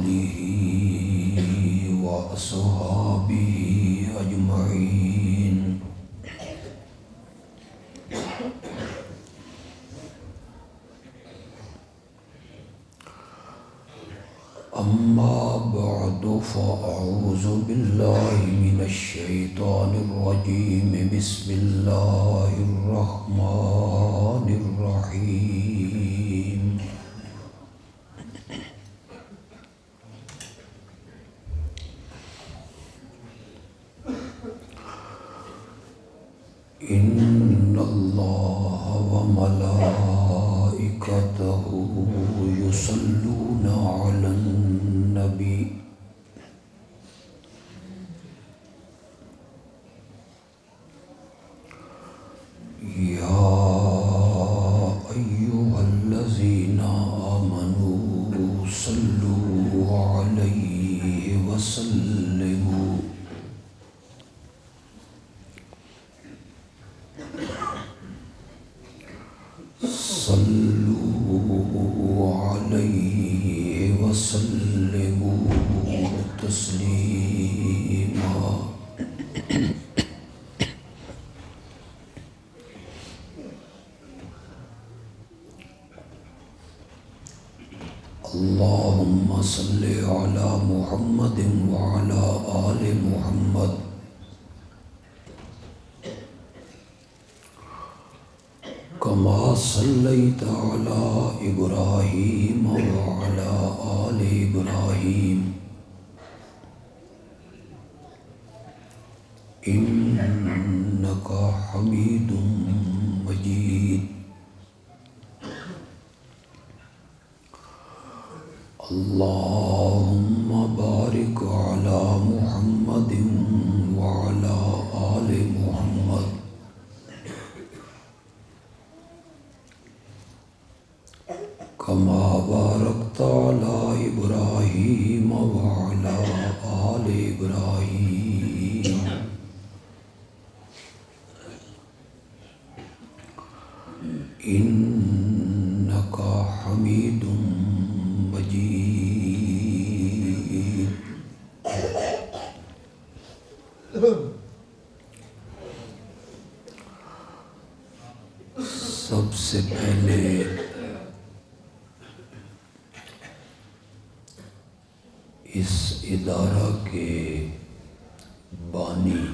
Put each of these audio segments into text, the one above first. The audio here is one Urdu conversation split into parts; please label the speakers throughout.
Speaker 1: آلہ وأصحابہ أجمعين. أما بعد فأعوذ بالله من الشيطان الرجيم. بسم الله الرحمن الرحيم. إن الله وملائكته يصلون على النبي. يا أيها الذين آمنوا صلوا عليه وسلموا تسليما. اللهم صل على محمد وعلى آل محمد كما صليت على إبراهيم وعلى آل إبراهيم إنك حميد مجيد. اللهم بارك على محمد وعلى آل محمد كما باركت على إبراهيم وعلى آل إبراهيم إنك حميد مجيد. سب سے پہلے اس ادارہ کے بانی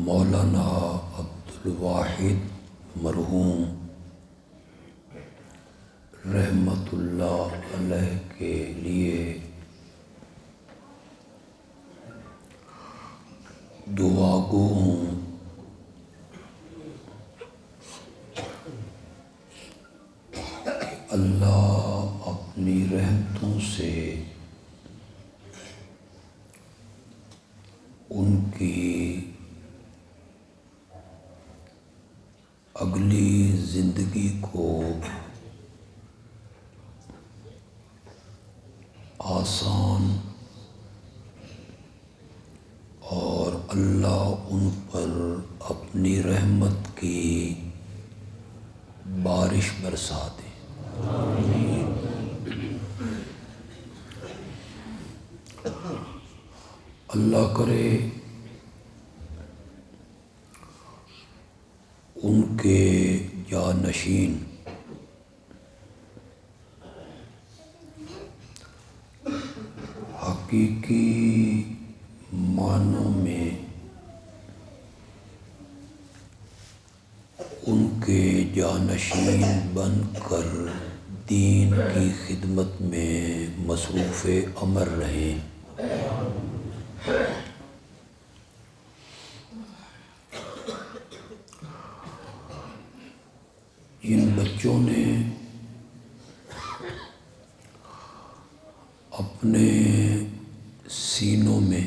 Speaker 1: مولانا عبدالواحد مرحوم رحمت اللہ علیہ کے لیے دعا گو ہوں. اللہ اپنی رحمتوں سے ان کی اگلی زندگی کو آسان اور اللہ ان پر اپنی رحمت کی بارش برسا دے. اللہ کرے ان کے جانشین حقیقی معنوں میں ان کے جانشین بن کر دین کی خدمت میں مصروف عمر رہیں. ان بچوں نے اپنے سینوں میں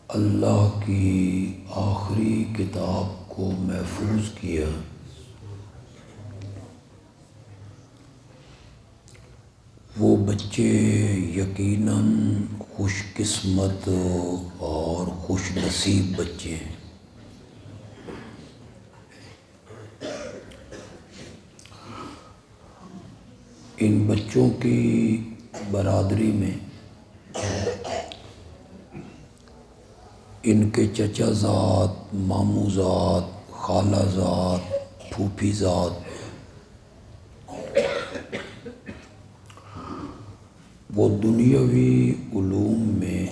Speaker 1: اللہ کی آخری کتاب کو محفوظ کیا. وہ بچے یقیناً خوش قسمت اور خوش نصیب بچے ہیں. ان بچوں کی برادری میں ان کے چچا زاد، ماموں زاد، خالہ زاد، پھوپھی زاد وہ دنیاوی علوم میں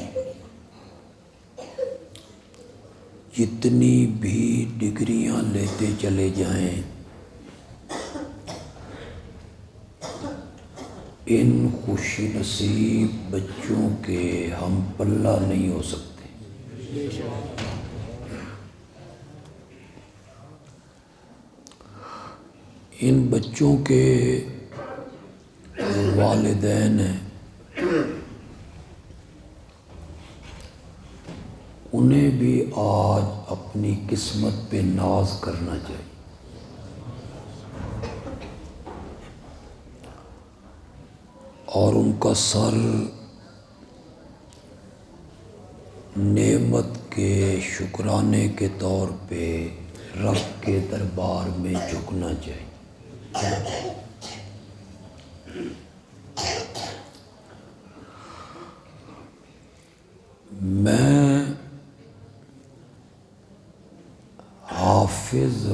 Speaker 1: جتنی بھی ڈگریاں لیتے چلے جائیں ان خوش نصیب بچوں کے ہم پلہ نہیں ہو سکتے۔ ان بچوں کے والدین ہیں انہیں بھی آج اپنی قسمت پہ ناز کرنا چاہیے۔ اور ان کا سر نعمت کے شکرانے کے طور پہ رب کے دربار میں جھکنا چاہیے۔ میں حافظ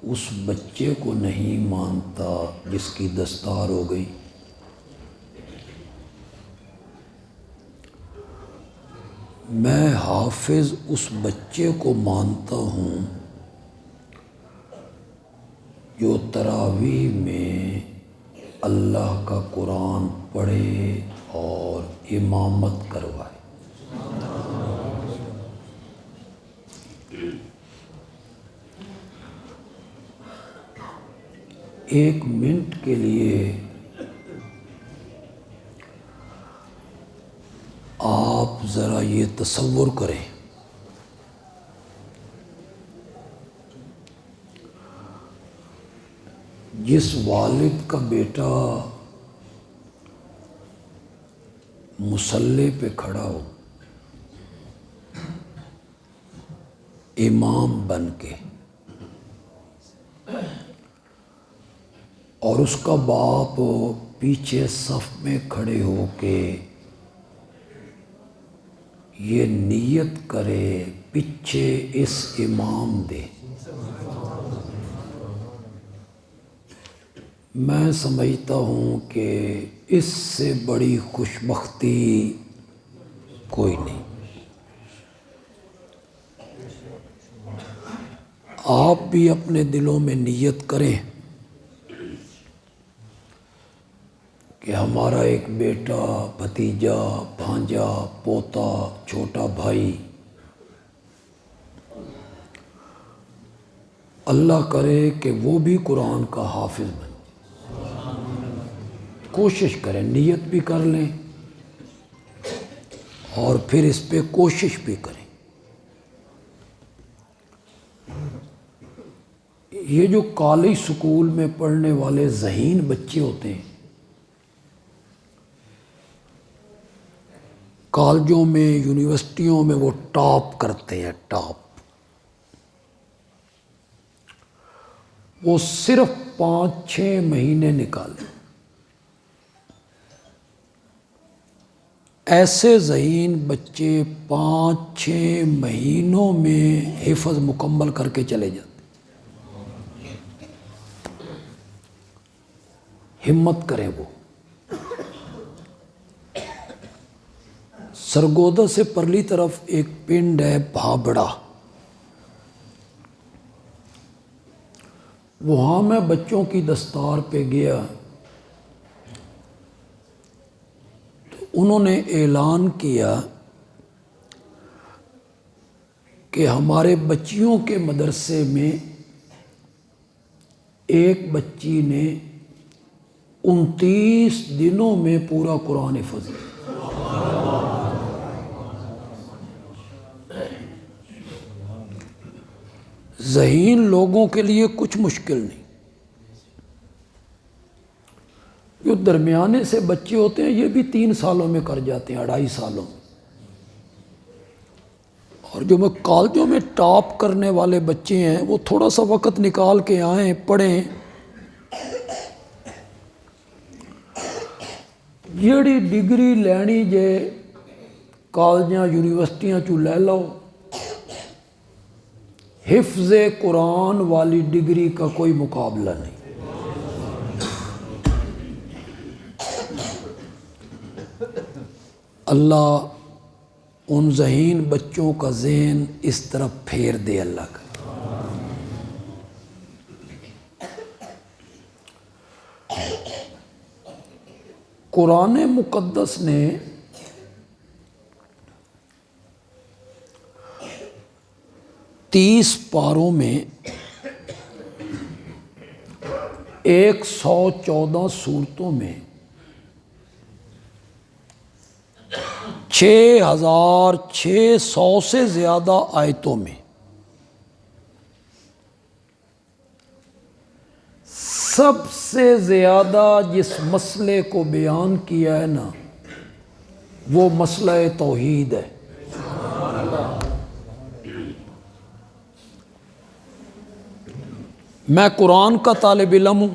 Speaker 1: اس بچے کو نہیں مانتا جس کی دستار ہو گئی، میں حافظ اس بچے کو مانتا ہوں جو تراویح میں اللہ کا قرآن پڑھے اور امامت کروائے۔ ایک منٹ کے لیے آپ ذرا یہ تصور کریں، جس والد کا بیٹا مصلی پہ کھڑا ہو امام بن کے، اور اس کا باپ پیچھے صف میں کھڑے ہو کے یہ نیت کرے پیچھے اس امام دے، میں سمجھتا ہوں کہ اس سے بڑی خوش بختی کوئی نہیں۔ آپ بھی اپنے دلوں میں نیت کریں کہ ہمارا ایک بیٹا، بھتیجا، بھانجا، پوتا، چھوٹا بھائی، اللہ کرے کہ وہ بھی قرآن کا حافظ بنے۔ کوشش کریں، نیت بھی کر لیں اور پھر اس پہ کوشش بھی کریں۔ یہ جو کالج سکول میں پڑھنے والے ذہین بچے ہوتے ہیں، کالجوں میں، یونیورسٹیوں میں وہ ٹاپ کرتے ہیں، ٹاپ، وہ صرف 5-6 مہینے نکالیں۔ ایسے ذہین بچے 5-6 مہینوں میں حفظ مکمل کر کے چلے جاتے۔ ہمت کریں۔ وہ سرگودا سے پرلی طرف ایک پنڈ ہے بھابڑا، وہاں میں بچوں کی دستار پہ گیا تو انہوں نے اعلان کیا کہ ہمارے بچیوں کے مدرسے میں ایک بچی نے 29 دنوں میں پورا قرآن حفظ کیا۔ ذہین لوگوں کے لیے کچھ مشکل نہیں، جو درمیانے سے بچے ہوتے ہیں یہ بھی 3 سالوں میں کر جاتے ہیں، 2.5 سالوں میں، اور جو میں کالجوں میں ٹاپ کرنے والے بچے ہیں وہ تھوڑا سا وقت نکال کے آئیں، پڑھیں، ਜਿਹੜੀ ਡਿਗਰੀ ਲੈਣੀ ਜੇ کالجاں یونیورسٹیاں چو لے لو، حفظ قرآن والی ڈگری کا کوئی مقابلہ نہیں۔ اللہ ان ذہین بچوں کا ذہن اس طرف پھیر دے اللہ کا۔ قرآن مقدس نے 30 پاروں میں 114 سورتوں میں 6600 سے زیادہ آیتوں میں سب سے زیادہ جس مسئلے کو بیان کیا ہے نا، وہ مسئلہ توحید ہے۔ میں قرآن کا طالب علم ہوں،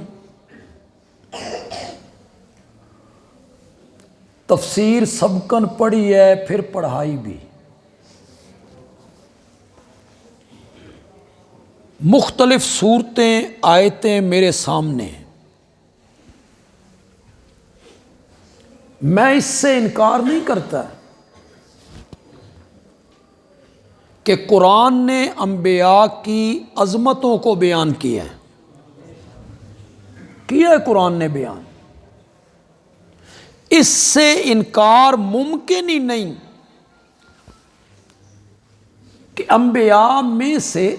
Speaker 1: تفسیر سبقن پڑھی ہے، پھر پڑھائی بھی، مختلف صورتیں آیتیں میرے سامنے ہیں۔ میں اس سے انکار نہیں کرتا کہ قرآن نے انبیاء کی عظمتوں کو بیان کیا ہے قرآن نے بیان، اس سے انکار ممکن ہی نہیں کہ انبیاء میں سے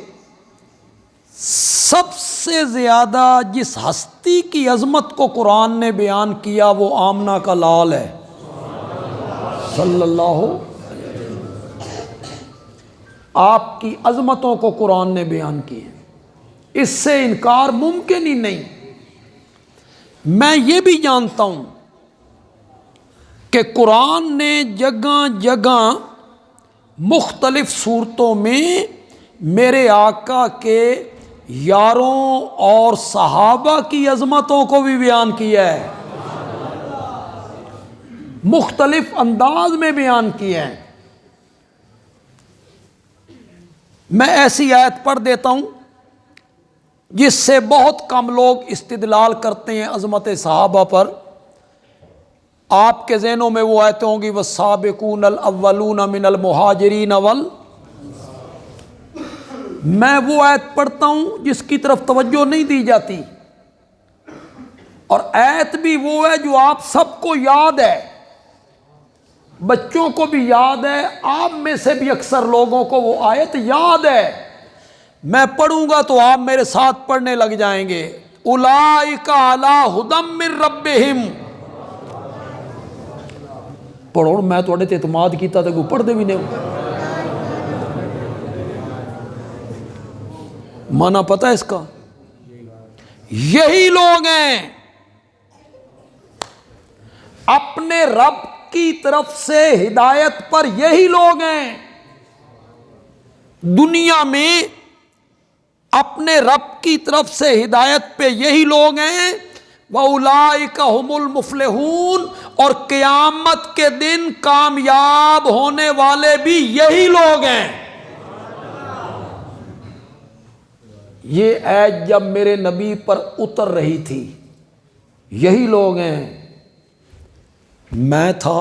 Speaker 1: سب سے زیادہ جس ہستی کی عظمت کو قرآن نے بیان کیا وہ آمنہ کا لال ہے صلی اللہ علیہ وسلم۔ آپ کی عظمتوں کو قرآن نے بیان کی ہے، اس سے انکار ممکن ہی نہیں۔ میں یہ بھی جانتا ہوں کہ قرآن نے جگہ جگہ مختلف صورتوں میں میرے آقا کے یاروں اور صحابہ کی عظمتوں کو بھی بیان کیا ہے، مختلف انداز میں بیان کیا ہے۔ میں ایسی آیت پڑھ دیتا ہوں جس سے بہت کم لوگ استدلال کرتے ہیں عظمت صحابہ پر۔ آپ کے ذہنوں میں وہ آیتیں ہوں گی والسابقون الاولون من المہاجرین میں وہ آیت پڑھتا ہوں جس کی طرف توجہ نہیں دی جاتی، اور آیت بھی وہ ہے جو آپ سب کو یاد ہے، بچوں کو بھی یاد ہے، آپ میں سے بھی اکثر لوگوں کو وہ آیت یاد ہے۔ میں پڑھوں گا تو آپ میرے ساتھ پڑھنے لگ جائیں گے۔ اولئک علی ھدی من ربہم، پڑھو، میں تھوڑے تے اعتماد کیتا تے کوئی پڑھ دے بھی نہیں۔ معنی پتہ ہے اس کا؟ یہی لوگ ہیں اپنے رب کی طرف سے ہدایت پر، یہی لوگ ہیں دنیا میں اپنے رب کی طرف سے ہدایت پہ، یہی لوگ ہیں وَأُولَئِكَ هُمُ الْمُفْلِحُونَ، اور قیامت کے دن کامیاب ہونے والے بھی یہی لوگ ہیں۔ یہ آیت جب میرے نبی پر اتر رہی تھی، یہی لوگ ہیں، میں تھا،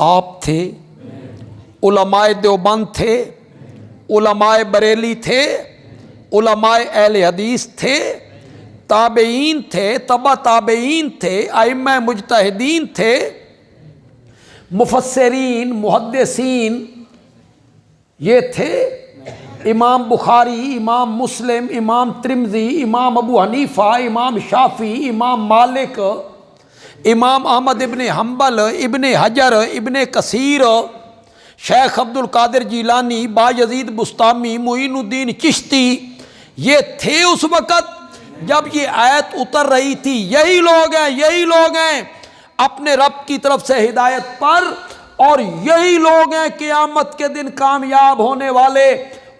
Speaker 1: آپ تھے، علماء دیوبند تھے، علماء بریلی تھے، علماء اہل حدیث تھے، تابعین تھے، تبع تابعین تھے، ائمہ مجتہدین تھے، مفسرین، محدثین یہ تھے، امام بخاری، امام مسلم، امام ترمذی، امام ابو حنیفہ، امام شافعی، امام مالک، امام احمد ابن حنبل، ابن حجر، ابن کثیر، شیخ عبد القادر جیلانی، بایزید بسطامی، معین الدین چشتی، یہ تھے اس وقت جب یہ آیت اتر رہی تھی۔ یہی لوگ ہیں اپنے رب کی طرف سے ہدایت پر، اور یہی لوگ ہیں قیامت کے دن کامیاب ہونے والے۔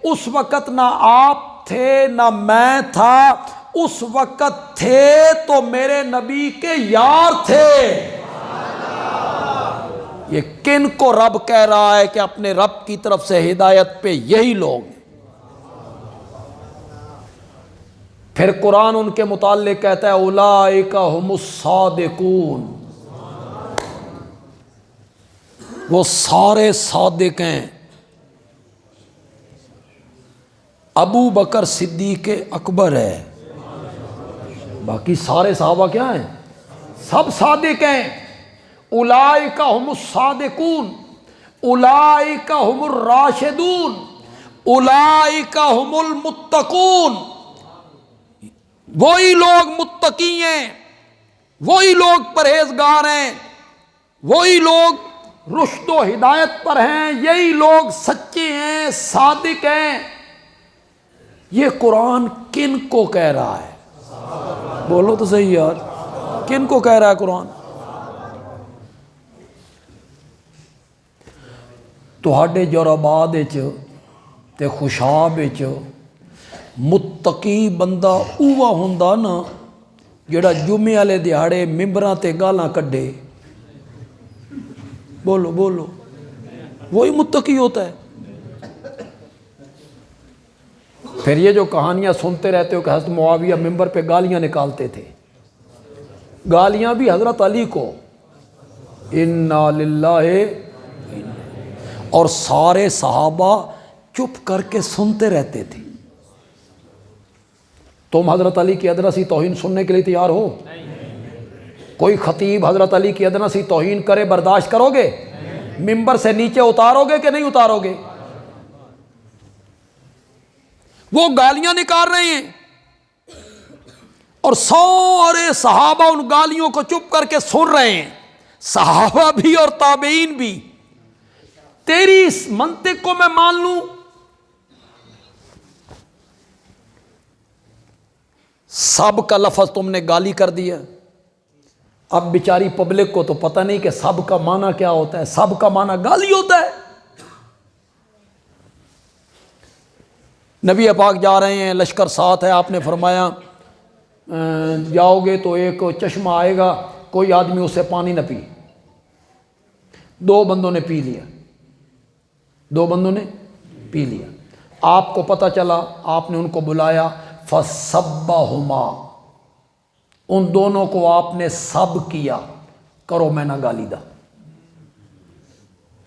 Speaker 1: اس وقت نہ آپ تھے نہ میں تھا، اس وقت تھے تو میرے نبی کے یار تھے۔ یہ کن کو رب کہہ رہا ہے کہ اپنے رب کی طرف سے ہدایت پہ یہی لوگ ہیں۔ پھر قرآن ان کے متعلق کہتا ہے اولئک هم الصادقون، وہ سارے صادق ہیں۔ ابو بکر صدیق اکبر ہے، باقی سارے صحابہ کیا ہیں؟ سب صادق ہیں۔ اولئک هم الصادقون، اولئک هم الراشدون، اولئک هم المتقون۔ وہی لوگ متقی ہیں، وہی لوگ پرہیزگار ہیں، وہی لوگ رشد و ہدایت پر ہیں، یہی لوگ سچے ہیں، صادق ہیں۔ یہ قرآن کن کو کہہ رہا ہے؟ بولو تو صحیح یار، کن کو کہہ رہا ہے قرآن؟ تہاڈے جوراباد تے خوشاب متقی بندہ اوہ ہوندا نا جڑا جمعے والے دیہاڑے ممبراں تے گالاں کڈے۔ بولو بولو، وہی متقی ہوتا ہے۔ پھر یہ جو کہانیاں سنتے رہتے ہو کہ حضرت معاویہ ممبر پہ گالیاں نکالتے تھے، گالیاں بھی حضرت علی کو، انا للہ، اور سارے صحابہ چپ کر کے سنتے رہتے تھے۔ تم حضرت علی کی ادنا سی توہین سننے کے لیے تیار ہو؟ کوئی خطیب حضرت علی کی ادنا سی توہین کرے برداشت کرو گے؟ ممبر سے نیچے اتارو گے کہ نہیں اتارو گے؟ وہ گالیاں نکال رہے ہیں اور سارے صحابہ ان گالیوں کو چپ کر کے سن رہے ہیں، صحابہ بھی اور تابعین بھی۔ تیری اس منطق کو میں مان لوں، سب کا لفظ تم نے گالی کر دیا۔ اب بیچاری پبلک کو تو پتہ نہیں کہ سب کا معنی کیا ہوتا ہے، سب کا معنی گالی ہوتا ہے۔ نبی پاک جا رہے ہیں، لشکر ساتھ ہے، آپ نے فرمایا جاؤ گے تو ایک چشمہ آئے گا، کوئی آدمی اسے پانی نہ پی۔ دو بندوں نے پی لیا، دو بندوں نے پی لیا۔ آپ کو پتہ چلا، آپ نے ان کو بلایا، فَسَبَّهُمَا، ان دونوں کو آپ نے سب کیا، کرو میں نہ گالی دا،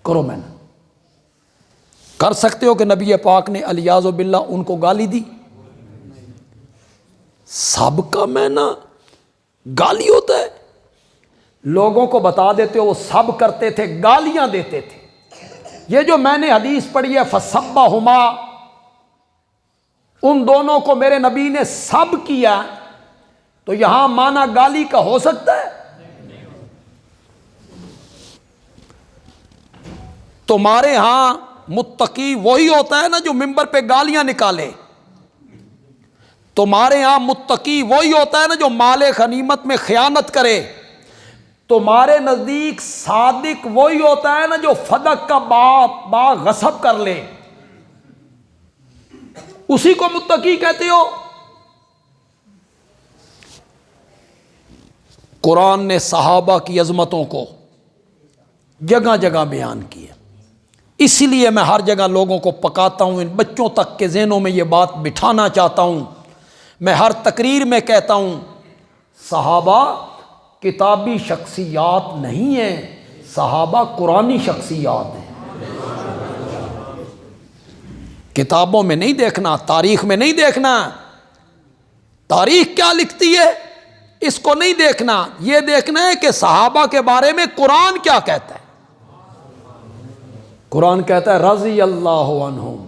Speaker 1: کرو میں نہ۔ کر سکتے ہو کہ نبی پاک نے الیاذ باللہ ان کو گالی دی؟ سب کا میں نہ گالی ہوتا ہے؟ لوگوں کو بتا دیتے ہو وہ سب کرتے تھے، گالیاں دیتے تھے۔ یہ جو میں نے حدیث پڑھی ہے فَسَبَّهُمَا، ان دونوں کو میرے نبی نے سب کیا، تو یہاں معنی گالی کا ہو سکتا ہے؟ تمہارے ہاں متقی وہی ہوتا ہے نا جو ممبر پہ گالیاں نکالے، تمہارے ہاں متقی وہی ہوتا ہے نا جو مال غنیمت میں خیانت کرے، تمہارے نزدیک صادق وہی ہوتا ہے نا جو فدق کا باغ غصب کر لے، اسی کو متقی کہتے ہو؟ قرآن نے صحابہ کی عظمتوں کو جگہ جگہ بیان کیا، اسی لیے میں ہر جگہ لوگوں کو پکاتا ہوں، ان بچوں تک کے ذہنوں میں یہ بات بٹھانا چاہتا ہوں۔ میں ہر تقریر میں کہتا ہوں صحابہ کتابی شخصیات نہیں ہیں، صحابہ قرآنی شخصیات ہیں۔ کتابوں میں نہیں دیکھنا، تاریخ میں نہیں دیکھنا، تاریخ کیا لکھتی ہے اس کو نہیں دیکھنا، یہ دیکھنا ہے کہ صحابہ کے بارے میں قرآن کیا کہتا ہے۔ قرآن کہتا ہے رضی اللہ عنہم،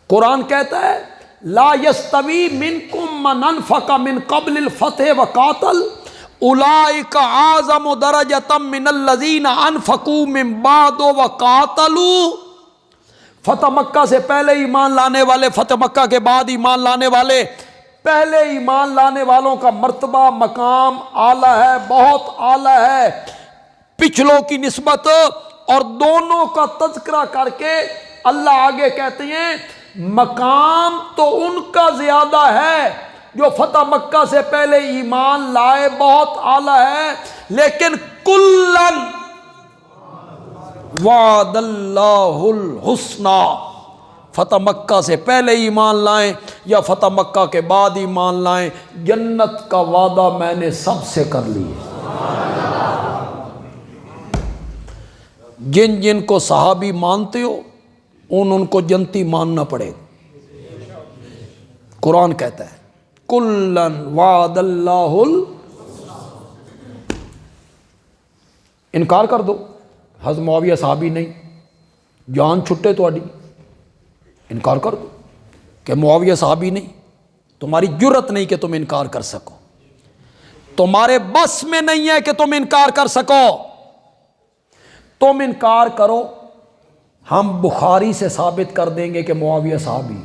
Speaker 1: قرآن کہتا ہے لا یستوی منکم من انفق من قبل الفتح وقاتل اولئک اعظم درجۃ من الذین انفقوا من بعد وقاتلوا۔ فتح مکہ سے پہلے ایمان لانے والے، فتح مکہ کے بعد ایمان لانے والے، پہلے ایمان لانے والوں کا مرتبہ مقام اعلیٰ ہے، بہت اعلیٰ ہے پچھلوں کی نسبت، اور دونوں کا تذکرہ کر کے اللہ آگے کہتے ہیں مقام تو ان کا زیادہ ہے جو فتح مکہ سے پہلے ایمان لائے، بہت اعلیٰ ہے، لیکن کلن وعد اللہ الحسنی، فتح مکہ سے پہلے ایمان لائیں یا فتح مکہ کے بعد ایمان لائیں، جنت کا وعدہ میں نے سب سے کر لیا۔ جن جن کو صحابی مانتے ہو ان کو جنتی ماننا پڑے گا۔ قرآن کہتا ہے کلن وعد اللہ انکار کر دو، حضرت معاویہ صحابی نہیں، جان چھٹے تہاڈی، انکار کر دو کہ معاویہ صحابی نہیں، تمہاری جرت نہیں کہ تم انکار کر سکو، تمہارے بس میں نہیں ہے کہ تم انکار کر سکو۔ تم انکار کرو، ہم بخاری سے ثابت کر دیں گے کہ معاویہ صحابی۔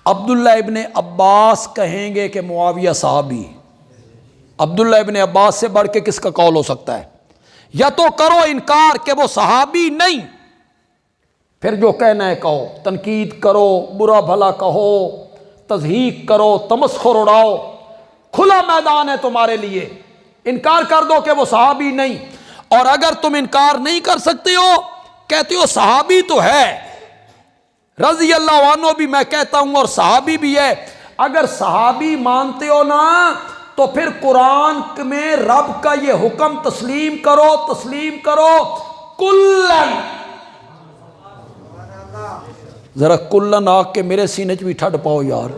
Speaker 1: عبداللہ ابن عباس کہیں گے کہ معاویہ صحابی۔ عبداللہ ابن عباس سے بڑھ کے کس کا قول ہو سکتا ہے؟ یا تو کرو انکار کہ وہ صحابی نہیں، پھر جو کہنا ہے کہو، تنقید کرو، برا بھلا کہو، تضحیق کرو، تمسخر اڑاؤ، کھلا میدان ہے تمہارے لیے۔ انکار کر دو کہ وہ صحابی نہیں، اور اگر تم انکار نہیں کر سکتے ہو، کہتے ہو صحابی تو ہے، رضی اللہ عنہ بھی میں کہتا ہوں اور صحابی بھی ہے، اگر صحابی مانتے ہو نا تو پھر قرآن میں رب کا یہ حکم تسلیم کرو کلن، ذرا کلن آ کے میرے سینے چ بھی ٹھڈ پاؤ یار،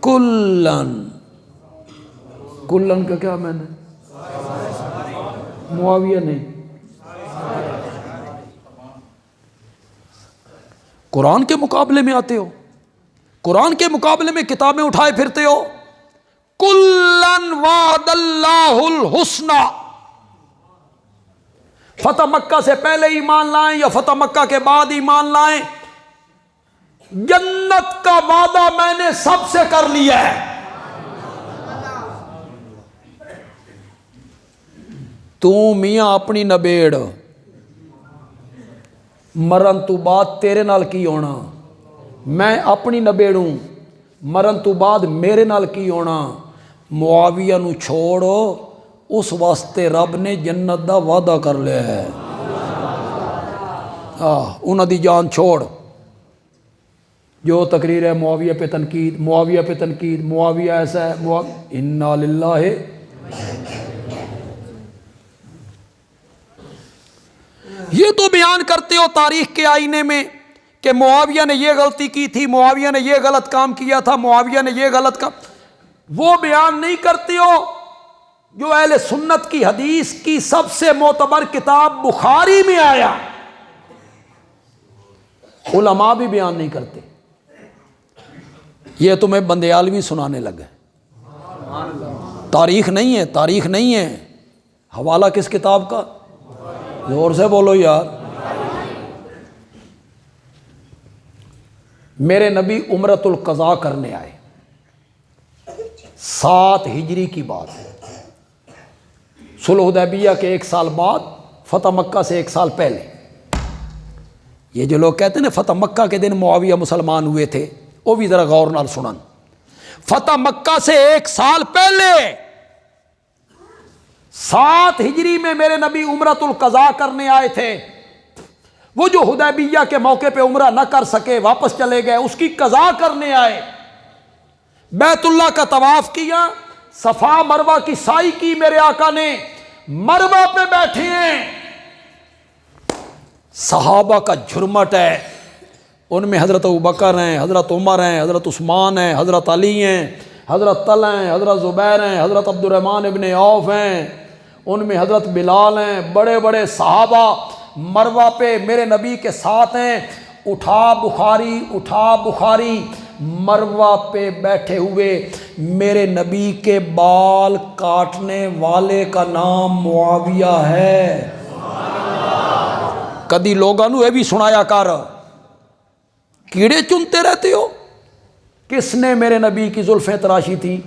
Speaker 1: کلن کا کیا میں نے معاویہ نہیں، قرآن کے مقابلے میں آتے ہو، قرآن کے مقابلے میں کتابیں اٹھائے پھرتے ہو۔ کلن وعد اللہ الحسنی، فتح مکہ سے پہلے ایمان لائیں یا فتح مکہ کے بعد ایمان لائیں، جنت کا وعدہ میں نے سب سے کر لیا ہے۔ تو میاں اپنی نبیڑ، مرن تو بعد تیرے نال کی ہونا، میں اپنی نبیڑوں، مرن تو بعد میرے نال کی ہونا، معاویہ نو چھوڑو، اس واسطے رب نے جنت دا وعدہ کر لیا ہے، انہاں دی جان چھوڑ۔ جو تقریر ہے معاویہ پہ تنقید، معاویہ پہ تنقید، معاویہ ایسا ہے، انا للہ۔ یہ تو بیان کرتے ہو تاریخ کے آئینے میں کہ معاویہ نے یہ غلطی کی تھی، معاویہ نے یہ غلط کام کیا تھا، معاویہ نے یہ غلط کام، وہ بیان نہیں کرتے ہو جو اہل سنت کی حدیث کی سب سے معتبر کتاب بخاری میں آیا، علماء بھی بیان نہیں کرتے، یہ تمہیں بندیالوی سنانے لگے۔ تاریخ نہیں ہے، حوالہ کس کتاب کا؟ زور سے بولو یار۔ میرے نبی عمرۃ القضاء کرنے آئے، 7 ہجری کی بات ہے، صلح حدیبیہ کے 1 سال بعد، فتح مکہ سے 1 سال پہلے۔ یہ جو لوگ کہتے ہیں نا فتح مکہ کے دن معاویہ مسلمان ہوئے تھے، وہ بھی ذرا غور نال سنن۔ فتح مکہ سے 1 سال پہلے 7 ہجری میں میرے نبی عمرۃ القضاء کرنے آئے تھے۔ وہ جو حدیبیہ کے موقع پہ عمرہ نہ کر سکے، واپس چلے گئے، اس کی قضاء کرنے آئے، بیت اللہ کا طواف کیا، صفا مروہ کی سعی کی، میرے آقا نے مروہ پہ بیٹھے ہیں، صحابہ کا جھرمٹ ہے، ان میں حضرت ابوبکر ہیں، حضرت عمر ہیں، حضرت عثمان ہیں، حضرت علی ہیں، حضرت طلحہ ہیں، حضرت زبیر ہیں، حضرت عبد الرحمن ابن عوف ہیں، ان میں حضرت بلال ہیں، بڑے بڑے صحابہ مروہ پہ میرے نبی کے ساتھ ہیں۔ اٹھا بخاری، مروہ پہ بیٹھے ہوئے میرے نبی کے بال کاٹنے والے کا نام معاویہ ہے۔ کدی لوگاں نو یہ بھی سنایا کر، کیڑے چنتے رہتے ہو۔ کس نے میرے نبی کی زلفیں تراشی تھی؟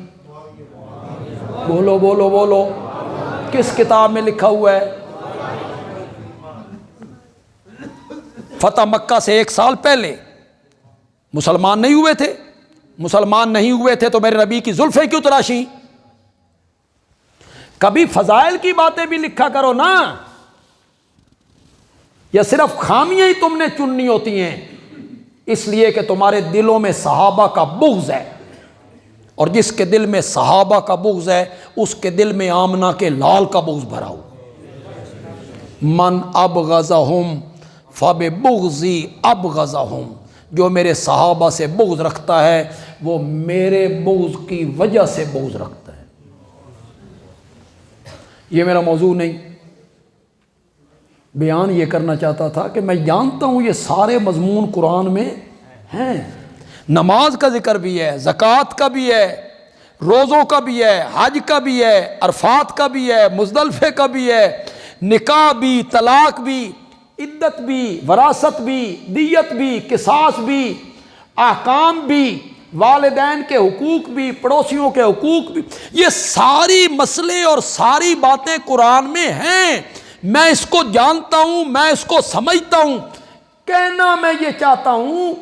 Speaker 1: بولو، کس کتاب میں لکھا ہوا ہے؟ فتح مکہ سے 1 سال پہلے مسلمان نہیں ہوئے تھے؟ مسلمان نہیں ہوئے تھے تو میرے نبی کی زلفیں کیوں تراشیں؟ کبھی فضائل کی باتیں بھی لکھا کرو نا، یا صرف خامیاں ہی تم نے چننی ہوتی ہیں؟ اس لیے کہ تمہارے دلوں میں صحابہ کا بغض ہے، اور جس کے دل میں صحابہ کا بغض ہے اس کے دل میں آمنہ کے لال کا بغض بھرا ہو۔ من ابغضہم فببغضی ابغضہم، جو میرے صحابہ سے بغض رکھتا ہے وہ میرے بغض کی وجہ سے بغض رکھتا ہے۔ یہ میرا موضوع نہیں، بیان یہ کرنا چاہتا تھا کہ میں جانتا ہوں یہ سارے مضمون قرآن میں ہیں، نماز کا ذکر بھی ہے، زکوٰۃ کا بھی ہے، روزوں کا بھی ہے، حج کا بھی ہے، عرفات کا بھی ہے، مزدلفے کا بھی ہے، نکاح بھی، طلاق بھی، عدت بھی، وراثت بھی، دیت بھی، قصاص بھی، احکام بھی، والدین کے حقوق بھی، پڑوسیوں کے حقوق بھی، یہ ساری مسئلے اور ساری باتیں قرآن میں ہیں۔ میں اس کو جانتا ہوں، میں اس کو سمجھتا ہوں۔ کہنا میں یہ چاہتا ہوں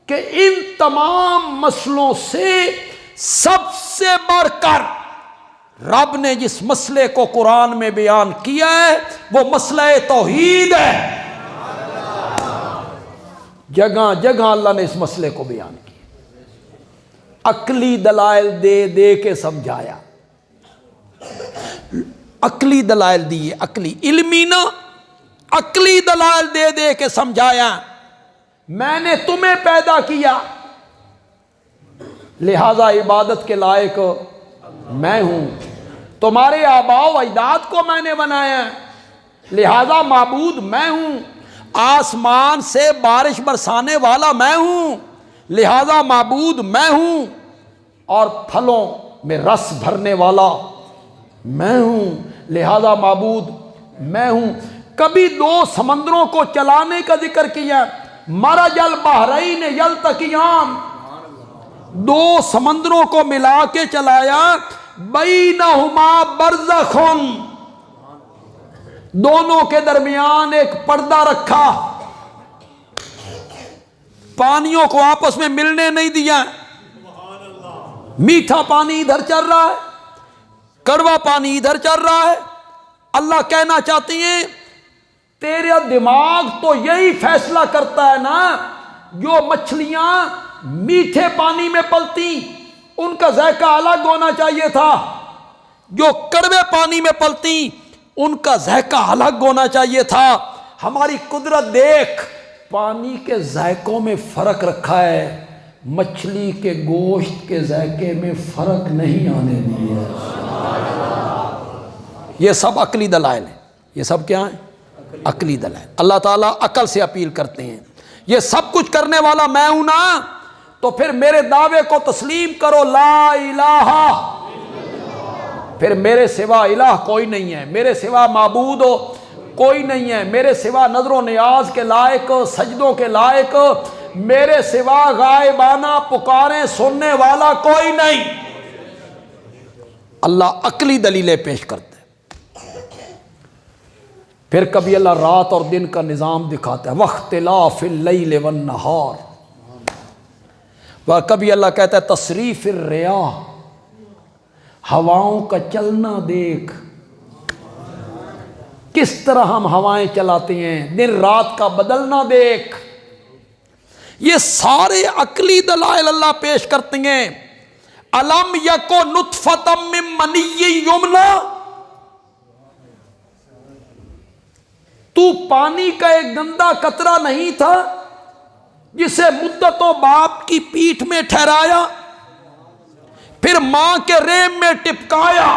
Speaker 1: کہ ان تمام مسئلوں سے سب سے بڑھ کر رب نے جس مسئلے کو قرآن میں بیان کیا ہے وہ مسئلہ توحید ہے۔ جگہ جگہ اللہ نے اس مسئلے کو بیان کیا، عقلی دلائل دے دے کے سمجھایا، عقلی دلائل دیے، عقلی علمی نہ، عقلی دلائل دے دے کے سمجھایا۔ میں نے تمہیں پیدا کیا لہذا عبادت کے لائق میں ہوں، تمہارے آباء و اجداد کو میں نے بنایا لہذا معبود میں ہوں، آسمان سے بارش برسانے والا میں ہوں لہذا معبود میں ہوں، اور پھلوں میں رس بھرنے والا میں ہوں لہذا معبود میں ہوں۔ کبھی 2 سمندروں کو چلانے کا ذکر کیا، مرج البحرین یلتقیان، 2 سمندروں کو ملا کے چلایا، بینہما برزخ، دونوں کے درمیان ایک پردہ رکھا، پانیوں کو آپس میں ملنے نہیں دیا، میٹھا پانی ادھر چل رہا ہے، کڑوا پانی ادھر چل رہا ہے۔ اللہ کہنا چاہتی ہیں تیرا دماغ تو یہی فیصلہ کرتا ہے نا، جو مچھلیاں میٹھے پانی میں پلتی ان کا ذائقہ الگ ہونا چاہیے تھا، جو کڑوے پانی میں پلتی ان کا ذائقہ الگ ہونا چاہیے تھا۔ ہماری قدرت دیکھ، پانی کے ذائقوں میں فرق رکھا ہے، مچھلی کے گوشت کے ذائقے میں فرق نہیں آنے دیا۔ یہ سب عقلی دلائل ہیں، یہ سب کیا ہیں؟ عقلی دلائل۔ اللہ تعالیٰ عقل سے اپیل کرتے ہیں، یہ سب کچھ کرنے والا میں ہوں نا، تو پھر میرے دعوے کو تسلیم کرو، لا الہ، پھر میرے سوا الہ کوئی نہیں ہے، میرے سوا معبود کوئی نہیں ہے، میرے سوا نظر و نیاز کے لائق، سجدوں کے لائق، میرے سوا غائبانہ پکاریں سننے والا کوئی نہیں۔ اللہ عقلی دلیلیں پیش کرتے ہیں۔ پھر کبھی اللہ رات اور دن کا نظام دکھاتا ہے، واختلاف اللیل والنہار، اور کبھی اللہ کہتا ہے تصریف الریاح، ہواؤں کا چلنا دیکھ، کس طرح ہم ہوائیں چلاتے ہیں، دن رات کا بدلنا دیکھ۔ یہ سارے عقلی دلائل اللہ پیش کرتے ہیں۔ الم یکو نطفۃ من منی یمنی، تو پانی کا ایک گندا قطرہ نہیں تھا جسے مدتوں باپ کی پیٹھ میں ٹھہرایا، پھر ماں کے رحم میں ٹپکایا،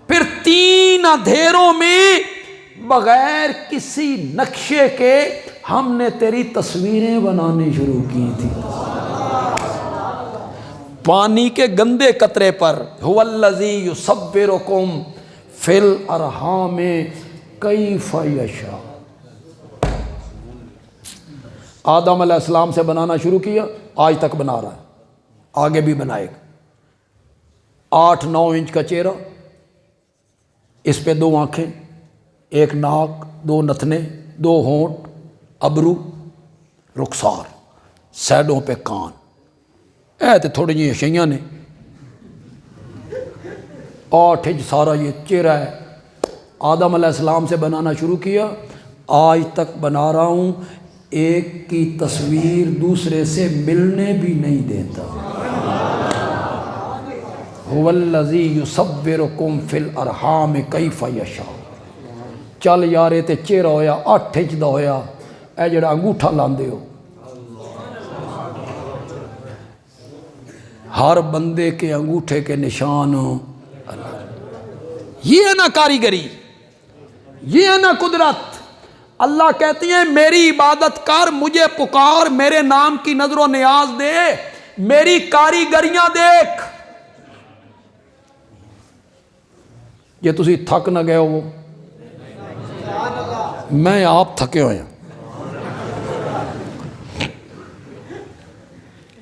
Speaker 1: پھر 3 اندھیروں میں بغیر کسی نقشے کے ہم نے تیری تصویریں بنانی شروع کی تھی۔ پانی کے گندے قطرے پر، هو الذی یصورکم فی الارحام کیف یشاء، آدم علیہ السلام سے بنانا شروع کیا، آج تک بنا رہا ہے، آگے بھی بنائے گا۔ 8-9 انچ کا چہرہ، اس پہ 2 آنکھیں، 1 ناک، 2 نتنے، 2 ہونٹ، ابرو رخسار، سیڈوں پہ کان، اے تے تھوڑی جی شیاں نے، آٹھ انچ سارا یہ چہرہ ہے۔ آدم علیہ السلام سے بنانا شروع کیا، آج تک بنا رہا ہوں، ایک کی تصویر دوسرے سے ملنے بھی نہیں دیتا۔ هو الذی یصورکم فی الارحام کیف یشاء۔ چل یارے تے چہرہ ہویا 8 انچ دا ہویا، اے جڑا انگوٹھا لاندے ہو، ہر بندے کے انگوٹھے کے نشان، یہ ہے نا کاریگری، یہ ہے نا قدرت۔ اللہ کہتی ہیں میری عبادت کر، مجھے پکار، میرے نام کی نظر و نیاز دے، میری کاریگریاں دیکھ۔ یہ تسی تھک نہ گئے ہو، میں آپ تھکے ہوئے ہیں۔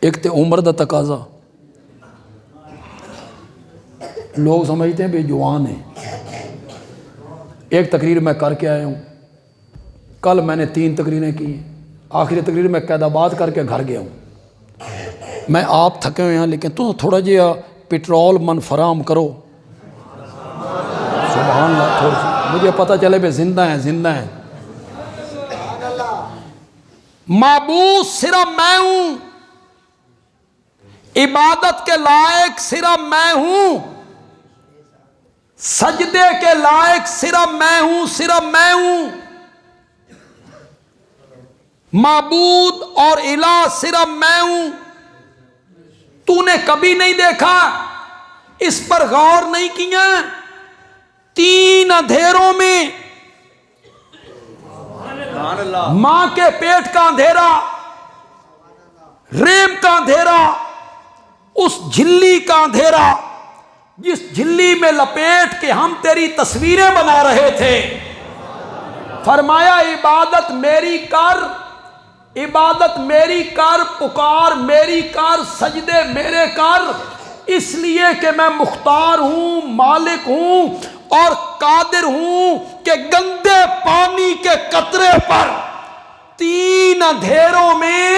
Speaker 1: ایک تے عمر دا تقاضا، لوگ سمجھتے ہیں بے جوان ہیں۔ ایک تقریر میں کر کے آیا ہوں، کل میں نے 3 تقریریں کی ہیں، آخری تقریر میں قید آباد کر کے گھر گیا ہوں۔ میں آپ تھکے ہوئے ہیں، لیکن تو تھوڑا جہا پیٹرول من فراہم کرو، سبحان اللہ، تھوڑی سی مجھے پتہ چلے بے زندہ ہیں، زندہ ہیں۔ معبود صرف میں ہوں، عبادت کے لائق صرف میں ہوں، سجدے کے لائق صرف میں ہوں، صرف میں ہوں۔ معبود اور الہ صرف میں ہوں۔ تو نے کبھی نہیں دیکھا، اس پر غور نہیں کیا؟ 3 اندھیروں میں، ماں کے پیٹ کا اندھیرا، ریم کا اندھیرا، اس جھلی کا اندھیرا جس جھلی میں لپیٹ کے ہم تیری تصویریں بنا رہے تھے۔ فرمایا عبادت میری کر، عبادت میری کر، پکار میری کر، سجدے میرے کر، اس لیے کہ میں مختار ہوں، مالک ہوں اور قادر ہوں کہ گندے پانی کے قطرے پر 3 اندھیروں میں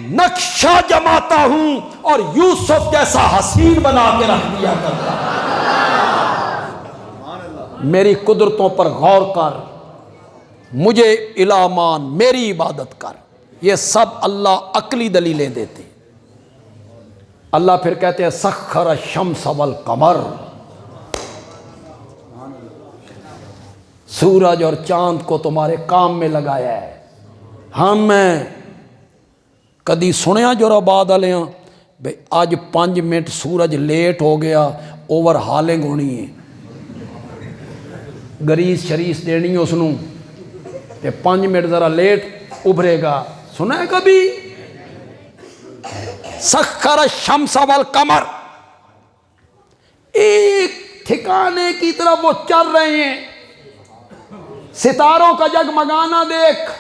Speaker 1: نقشہ جماتا ہوں اور یوسف جیسا حسین بنا کے رکھ دیا کرتا ہوں۔ میری قدرتوں پر غور کر، مجھے الہ مان، میری عبادت کر۔ یہ سب اللہ عقلی دلیلیں دیتے۔ اللہ پھر کہتے ہیں سخر الشمس والقمر، سورج اور چاند کو تمہارے کام میں لگایا ہے۔ ہم میں کدی سنیا جو رباد والے ہاں بھئی آج 5 منٹ سورج لیٹ ہو گیا، اوور ہالنگ ہونی ہے، گریس شریس دینی اس نوں کہ 5 منٹ ذرا لیٹ ابھرے گا، سنا ہے کبھی؟ سخر الشمس والقمر، ایک ٹھکانے کی طرف وہ چل رہے ہیں۔ ستاروں کا جگمگانا دیکھ،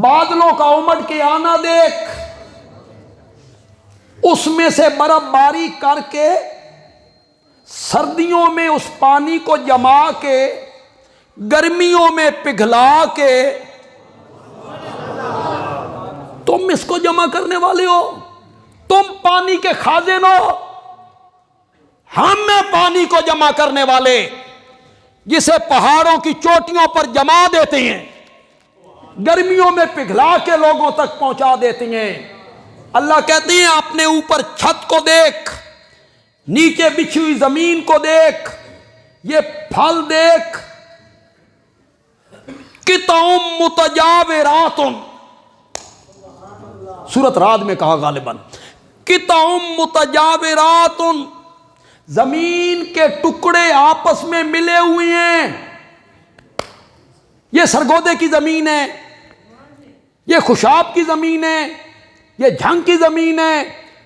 Speaker 1: بادلوں کا امڈ کے آنا دیکھ، اس میں سے برف باری کر کے سردیوں میں اس پانی کو جما کے گرمیوں میں پگھلا کے تم اس کو جمع کرنے والے ہو، تم پانی کے خازن ہو، ہم میں پانی کو جمع کرنے والے، جسے پہاڑوں کی چوٹیوں پر جما دیتے ہیں، گرمیوں میں پگھلا کے لوگوں تک پہنچا دیتے ہیں۔ اللہ کہتے ہیں اپنے اوپر چھت کو دیکھ، نیچے بچھی ہوئی زمین کو دیکھ، یہ پھل دیکھ، قطع متجاورات، سورۃ رعد میں کہا غالباً قطع متجاورات، زمین کے ٹکڑے آپس میں ملے ہوئے ہیں۔ یہ سرگودے کی زمین ہے، یہ خوشاب کی زمین ہے، یہ جھنگ کی زمین ہے،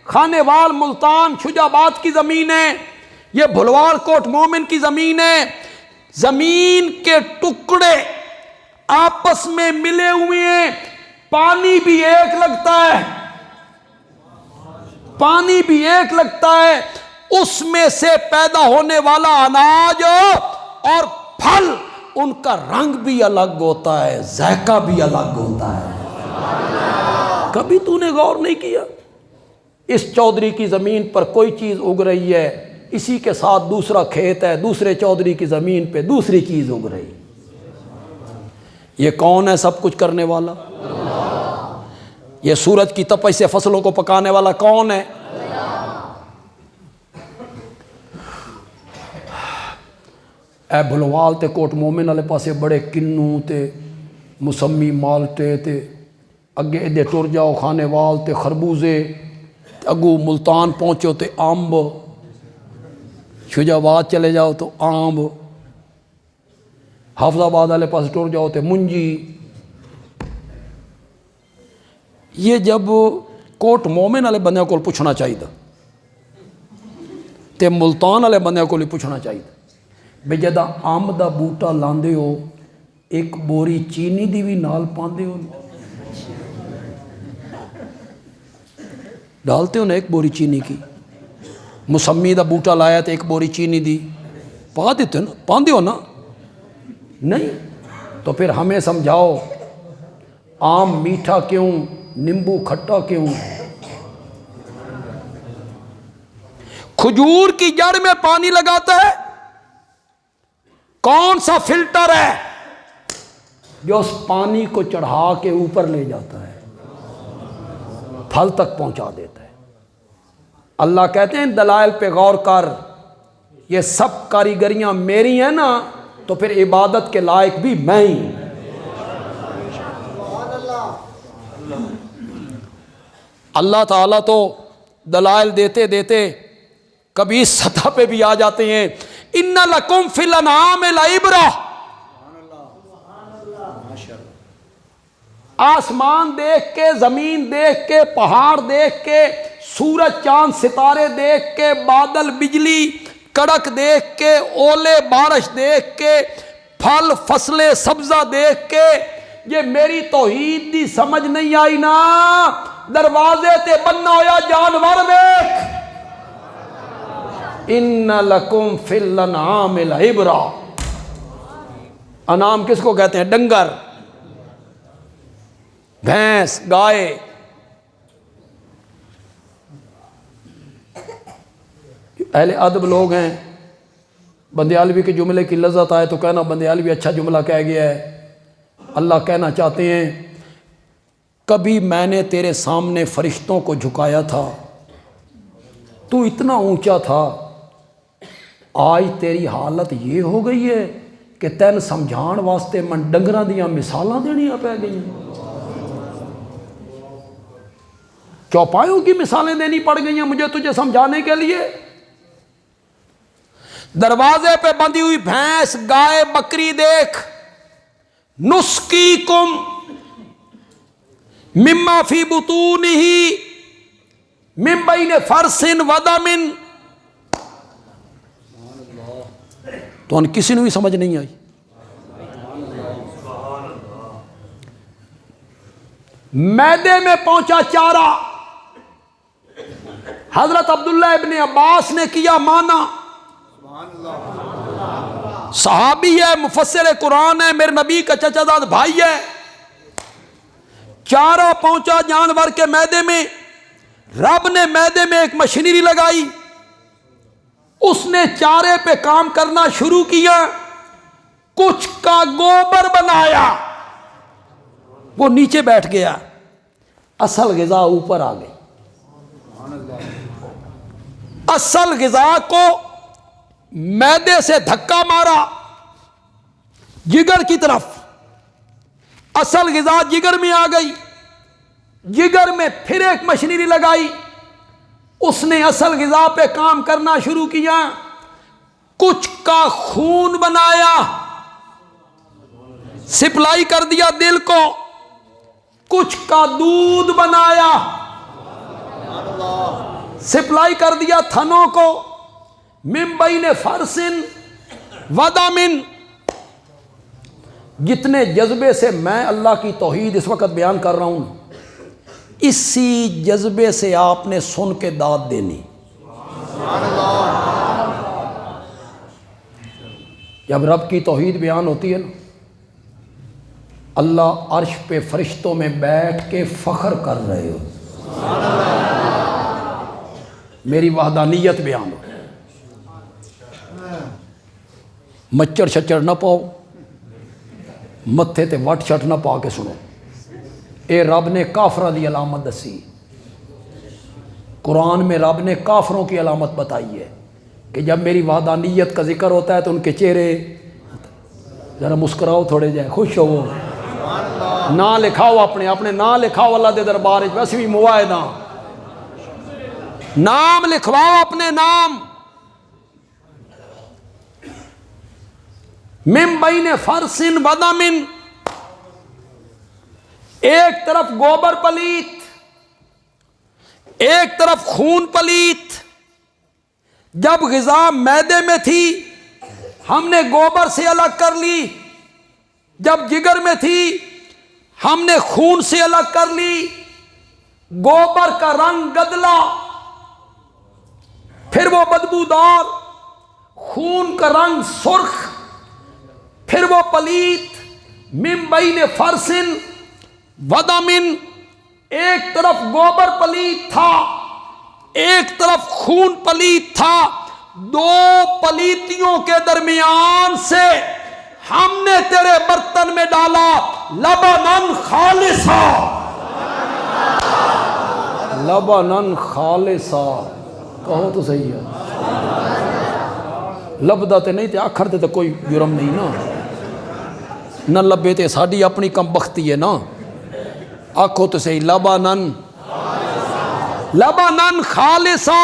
Speaker 1: خانے وال ملتان شجاباد کی زمین ہے، یہ بھلوار کوٹ مومن کی زمین ہے۔ زمین کے ٹکڑے آپس میں ملے ہوئے ہیں، پانی بھی ایک لگتا ہے، پانی بھی ایک لگتا ہے، اس میں سے پیدا ہونے والا اناج اور پھل ان کا رنگ بھی الگ ہوتا ہے، ذائقہ بھی الگ ہوتا ہے۔ کبھی تو نے غور نہیں کیا؟ اس چودھری کی زمین پر کوئی چیز اگ رہی ہے، اسی کے ساتھ دوسرا کھیت ہے، دوسرے چودھری کی زمین پہ دوسری چیز اگ رہی ہے۔ یہ کون ہے سب کچھ کرنے والا؟ یہ سورج کی تپش سے فصلوں کو پکانے والا کون ہے؟ اے بھلوال تے کوٹ مومن والے پاسے بڑے کنو تے مسمی مالٹے تے اگے ادھے ٹر جاؤ کھانے وال تے خربوزے، اگو ملتان پہنچو تے آمب، شجاعت چلے جاؤ تو آمب، حافظ آباد والے پاس ٹر جاؤ تے منجی۔ یہ جب کوٹ مومن والے بندے کو پوچھنا چاہیے تے ملتان والے بندے کو پوچھنا چاہیے بھئی جدہ آمب دا بوٹا لاندے ہو ایک بوری چینی دی بھی نال پاندے ہو، ڈالتے ہو نا ایک بوری چینی کی؟ مسمی دا بوٹا لایا تو ایک بوری چینی دی پا دیتے ہو نا، پاندے ہو نا؟ نہیں تو پھر ہمیں سمجھاؤ آم میٹھا کیوں، نیمبو کھٹا کیوں؟ کھجور کی جڑ میں پانی لگاتا ہے، کون سا فلٹر ہے جو اس پانی کو چڑھا کے اوپر لے جاتا ہے، پھل تک پہنچا دیتا ہے؟ اللہ کہتے ہیں دلائل پہ غور کر، یہ سب کاریگریاں میری ہیں نا، تو پھر عبادت کے لائق بھی میں ہی ہوں۔ اللہ تعالیٰ تو دلائل دیتے دیتے کبھی اس سطح پہ بھی آ جاتے ہیں، اِنَّ لَكُمْ فِي الْأَنْعَامِ لَعِبْرَةً۔ آسمان دیکھ کے، زمین دیکھ کے، پہاڑ دیکھ کے، سورج چاند ستارے دیکھ کے، بادل بجلی کڑک دیکھ کے، اولے بارش دیکھ کے، پھل فصلیں سبزہ دیکھ کے، یہ میری توحید دی سمجھ نہیں آئی نا، دروازے تے بننا ہویا جانور دیکھ۔ اِنَّ لَكُمْ فِي الْأَنْعَامِ لَعِبْرَةً۔ انعام کس کو کہتے ہیں؟ ڈنگر، بھینس، گائے۔ اہل ادب لوگ ہیں، بندیالوی کے جملے کی لذت آئے تو کہنا بندیالوی اچھا جملہ کہہ گیا ہے۔ اللہ کہنا چاہتے ہیں کبھی میں نے تیرے سامنے فرشتوں کو جھکایا تھا، تو اتنا اونچا تھا، آج تیری حالت یہ ہو گئی ہے کہ تین سمجھان واسطے من ڈنگراں دیاں مثالاں دینیاں پہ گئی ہیں، چوپایوں کی مثالیں دینی پڑ گئی ہیں مجھے تجھے سمجھانے کے لیے۔ دروازے پہ بندھی ہوئی بھینس، گائے، بکری دیکھ، نسقیکم مما فی بطونہ من بین فرث ودم، تو ان کسی نے بھی سمجھ نہیں آئی۔ میدے میں پہنچا چارہ، حضرت عبداللہ ابن عباس نے کیا مانا، صحابی ہے، مفسر قرآن ہے، میرے نبی کا چچا زاد بھائی ہے۔ چارہ پہنچا جانور کے میدے میں، رب نے میدے میں ایک مشینری لگائی، اس نے چارے پہ کام کرنا شروع کیا، کچھ کا گوبر بنایا، وہ نیچے بیٹھ گیا، اصل غذا اوپر آ گئی۔ اصل غذا کو میدے سے دھکا مارا جگر کی طرف، اصل غذا جگر میں آ گئی، جگر میں پھر ایک مشینری لگائی، اس نے اصل غذا پہ کام کرنا شروع کیا، کچھ کا خون بنایا، سپلائی کر دیا دل کو، کچھ کا دودھ بنایا، سپلائی کر دیا تھنوں کو، من بین فرث ودم۔ جتنے جذبے سے میں اللہ کی توحید اس وقت بیان کر رہا ہوں، اسی جذبے سے آپ نے سن کے داد دینی۔ جب رب کی توحید بیان ہوتی ہے نا، اللہ عرش پہ فرشتوں میں بیٹھ کے فخر کر رہے ہو، میری وحدانیت بیان ہو، مچھر شچر نہ پاؤ، متھے تے وٹ شٹ نہ پا کے سنو، اے رب نے کافرہ دی علامت دسی، قرآن میں رب نے کافروں کی علامت بتائی ہے کہ جب میری وحدانیت کا ذکر ہوتا ہے تو ان کے چہرے، ذرا مسکراؤ تھوڑے جائے، خوش ہو، نہ لکھاؤ اپنے نام لکھاؤ اللہ دے دربار ویسے بھی معاہدہ، نام لکھواؤ اپنے نام، من بین فرس و دم، ایک طرف گوبر پلیت، ایک طرف خون پلیت، جب غذا معدے میں تھی ہم نے گوبر سے الگ کر لی، جب جگر میں تھی ہم نے خون سے الگ کر لی، گوبر کا رنگ گدلا، پھر وہ بدبودار، خون کا رنگ سرخ، پھر وہ پلیت، من بین فرس و دم، ایک طرف گوبر پلیت تھا ایک طرف خون پلیت تھا، دو پلیتیوں کے درمیان سے ہم نے تیرے برتن میں ڈالا لبنن خالصا، لبنن خالصا، کہو تو صحیح ہے، لبدا تے نہیں تے آکھر تے کوئی جرم نہیں نا، نہ لبے تے ساڈی اپنی کم بختی ہے نا، آکھو تو صحیح، لبنن، لبنن خالصا،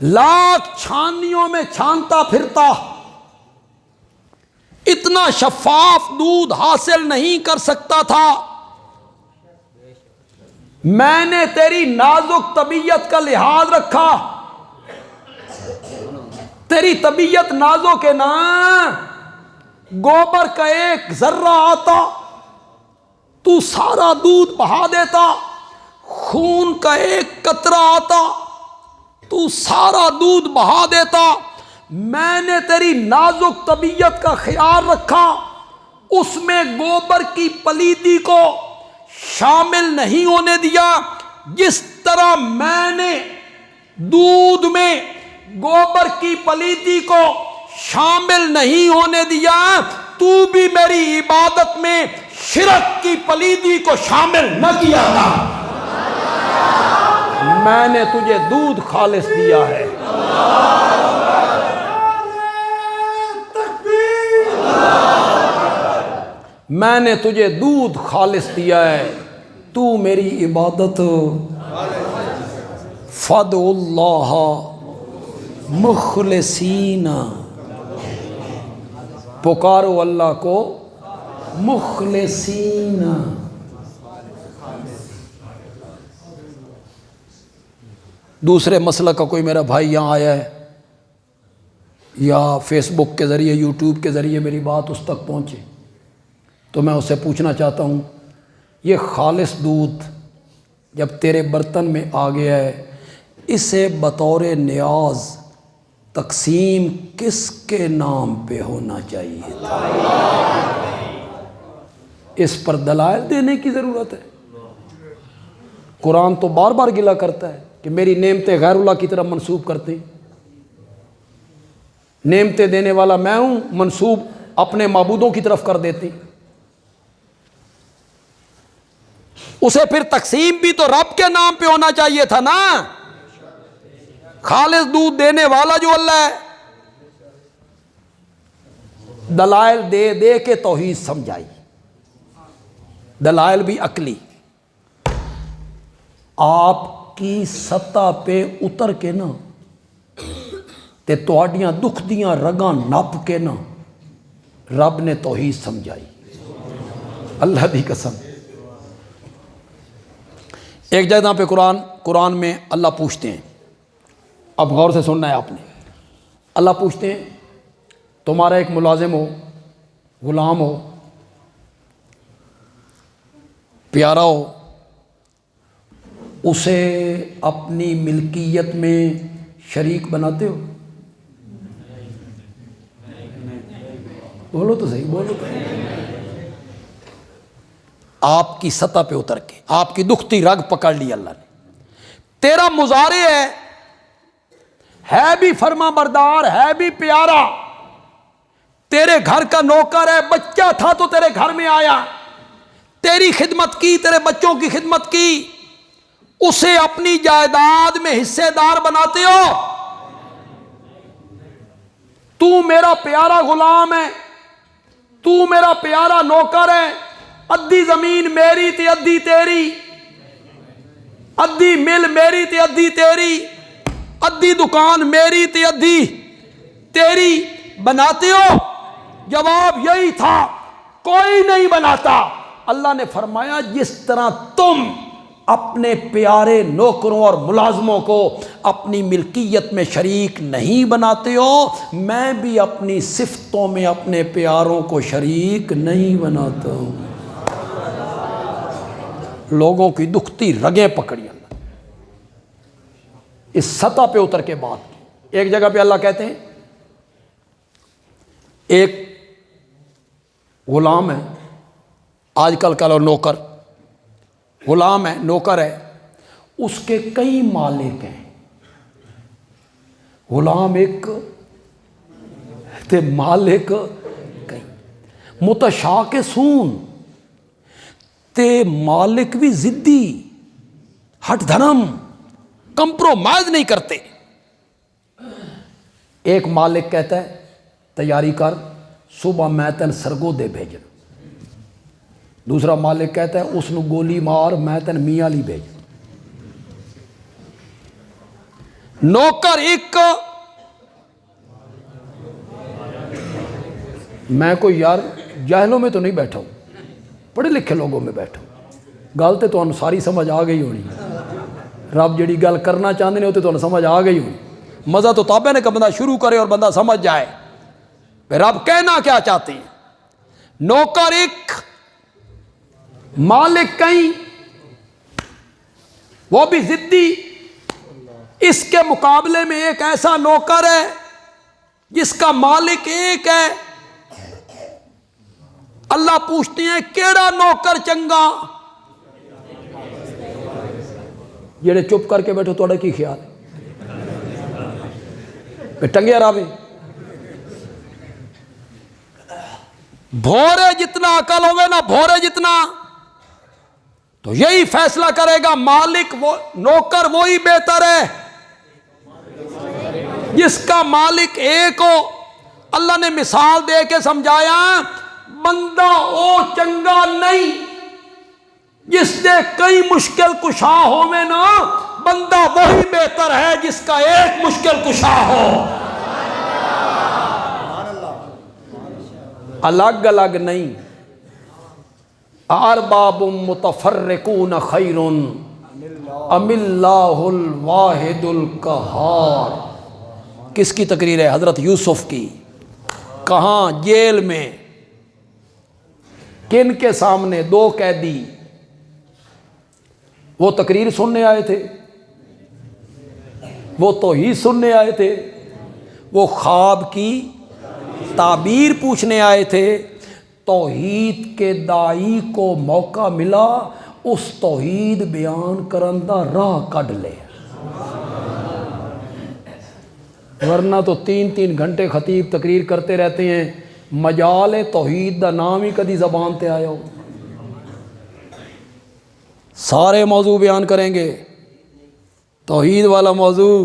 Speaker 1: لاکھ چھانیوں میں چھانتا پھرتا اتنا شفاف دودھ حاصل نہیں کر سکتا تھا، میں نے تیری نازک طبیعت کا لحاظ رکھا، تیری طبیعت نازک ہے نا، گوبر کا ایک ذرہ آتا تو سارا دودھ بہا دیتا، خون کا ایک قطرہ آتا تو سارا دودھ بہا دیتا، میں نے تیری نازک طبیعت کا خیال رکھا، اس میں گوبر کی پلیتی کو شامل نہیں ہونے دیا، جس طرح میں نے دودھ میں گوبر کی پلیتی کو شامل نہیں ہونے دیا، تو بھی میری عبادت میں شرک کی پلیتی کو شامل نہ کیا تھا، میں نے تجھے دودھ خالص دیا ہے، میں نے تجھے دودھ خالص دیا ہے، تو میری عبادت، فادعوا اللہ مخلصین، پکارو اللہ کو مخلصین، دوسرے مسئلہ کا کوئی میرا بھائی یہاں آیا ہے یا فیس بک کے ذریعے یوٹیوب کے ذریعے میری بات اس تک پہنچے تو میں اسے پوچھنا چاہتا ہوں، یہ خالص دودھ جب تیرے برتن میں آ گیا ہے، اسے بطور نیاز تقسیم کس کے نام پہ ہونا چاہیے تھا؟ اس پر دلائل دینے کی ضرورت ہے۔ قرآن تو بار بار گلا کرتا ہے کہ میری نعمتیں غیر اللہ کی طرف منسوب کرتے ہیں، نعمتیں دینے والا میں ہوں، منسوب اپنے معبودوں کی طرف کر دیتے ہیں، اسے پھر تقسیم بھی تو رب کے نام پہ ہونا چاہیے تھا نا، خالص دودھ دینے والا جو اللہ ہے۔ دلائل دے دے کے توحید سمجھائی، دلائل بھی عقلی، آپ کی سطح پہ اتر کے نا تے تواڈیاں دکھ دیاں رگاں نپ کے نا رب نے توحید سمجھائی، اللہ دی قسم۔ ایک جگہ پہ قرآن میں اللہ پوچھتے ہیں، اب غور سے سننا ہے آپ نے، اللہ پوچھتے ہیں تمہارا ایک ملازم ہو، غلام ہو، پیارا ہو، اسے اپنی ملکیت میں شریک بناتے ہو؟ بولو تو صحیح، بولو تو آپ کی سطح پہ اتر کے آپ کی دکھتی رگ پکڑ لی اللہ نے. تیرا مضارع ہے بھی فرما بردار، ہے بھی پیارا، تیرے گھر کا نوکر ہے، بچہ تھا تو تیرے گھر میں آیا، تیری خدمت کی، تیرے بچوں کی خدمت کی، اسے اپنی جائیداد میں حصے دار بناتے ہو. تو میرا پیارا غلام ہے، تو میرا پیارا نوکر ہے، ادھی زمین میری تھی ادھی تیری، ادھی مل میری تھی ادھی تیری، ادھی دکان میری تھی ادھی تیری، بناتے ہو؟ جواب یہی تھا، کوئی نہیں بناتا. اللہ نے فرمایا جس طرح تم اپنے پیارے نوکروں اور ملازموں کو اپنی ملکیت میں شریک نہیں بناتے ہو، میں بھی اپنی صفتوں میں اپنے پیاروں کو شریک نہیں بناتا ہوں. لوگوں کی دکھتی رگیں پکڑی اللہ اس سطح پہ اتر کے بات کی. ایک جگہ پہ اللہ کہتے ہیں ایک غلام ہے، آج کل کا لو نوکر، غلام ہے، نوکر ہے، اس کے کئی مالک ہیں. غلام ایک تے مالک کئی، متشاکسون تے مالک بھی ضدی، ہٹ دھرم، کمپرومائز نہیں کرتے. ایک مالک کہتا ہے تیاری کر، صبح میں تین سرگودے بھیجنا. دوسرا مالک کہتا ہے اس نو گولی مار، میں تین میاں علی بھیج. نوکر ایک، میں کوئی یار جاہلوں میں تو نہیں بیٹھا ہوں، پڑھے لکھے لوگوں میں بیٹھا ہوں. گل تو تمہیں ساری سمجھ آ گئی ہونی، رب جڑی گل کرنا چاہتے ہیں وہ تو تمہیں سمجھ آ گئی ہونی. مزہ تو تابع نے کہ بندہ شروع کرے اور بندہ سمجھ جائے رب کہنا کیا چاہتے ہیں. نوکر ایک، مالک کہیں، وہ بھی ضدی. اس کے مقابلے میں ایک ایسا نوکر ہے جس کا مالک ایک ہے. اللہ پوچھتے ہیں کیڑا نوکر چنگا؟ جڑے چپ کر کے بیٹھو تھوڑا کی خیال ہے ٹنگیا راوے. بھورے جتنا عقل ہوئے نا، بھورے جتنا، تو یہی فیصلہ کرے گا مالک وہ، نوکر وہی بہتر ہے جس کا مالک ایک ہو. اللہ نے مثال دے کے سمجھایا بندہ او چنگا نہیں جس دے کئی مشکل کشا ہوئے نا، بندہ وہی بہتر ہے جس کا ایک مشکل کشا ہو. الگ الگ نہیں. ارباب متفرقون خیر ام اللہ الواحد القہار. کس کی تقریر ہے؟ حضرت یوسف کی. کہاں؟ جیل میں. کن کے سامنے؟ دو قیدی. وہ تقریر سننے آئے تھے، وہ توحید سننے آئے تھے، وہ خواب کی تعبیر پوچھنے آئے تھے. توحید کے دائی کو موقع ملا اس توحید بیان کرن دا راہ کڈ لے، ورنہ تو 3 گھنٹے خطیب تقریر کرتے رہتے ہیں، مجال توحید دا نام ہی کدی زبان تے آیا ہو. سارے موضوع بیان کریں گے، توحید والا موضوع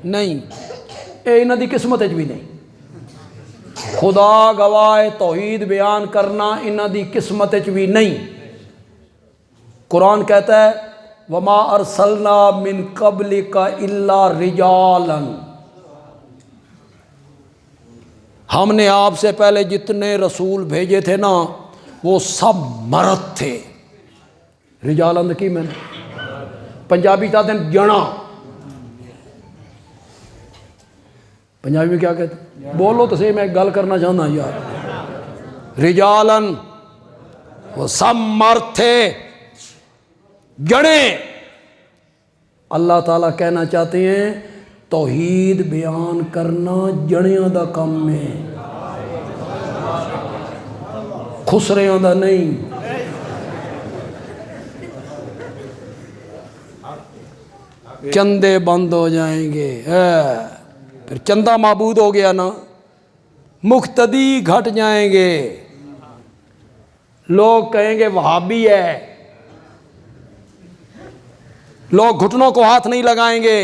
Speaker 1: نہیں. اے انہاں دی قسمت وچ بھی نہیں. خدا گواہ توحید بیان کرنا انہاں دی قسمت وچ بھی نہیں. قرآن کہتا ہے وما ارسلنا من قبلک الا رجالا، ہم نے آپ سے پہلے جتنے رسول بھیجے تھے نا وہ سب مرد تھے. رجالند کی میں پنجابی کہتے ہیں جنا، پنجابی میں کیا کہتے ہیں؟ بولو تو صحیح، میں گل کرنا چاہتا یار. رجالن، وہ سب مرد تھے، جڑے. اللہ تعالیٰ کہنا چاہتے ہیں توحید بیان کرنا جڑیاں دا کم ہے. خسریاں دا نہیں. چندے بند ہو جائیں گے. پھر چندہ معبود ہو گیا نا, مقتدی گھٹ جائیں گے. لوگ کہیں گے وہابی ہے, لوگ گھٹنوں کو ہاتھ نہیں لگائیں گے.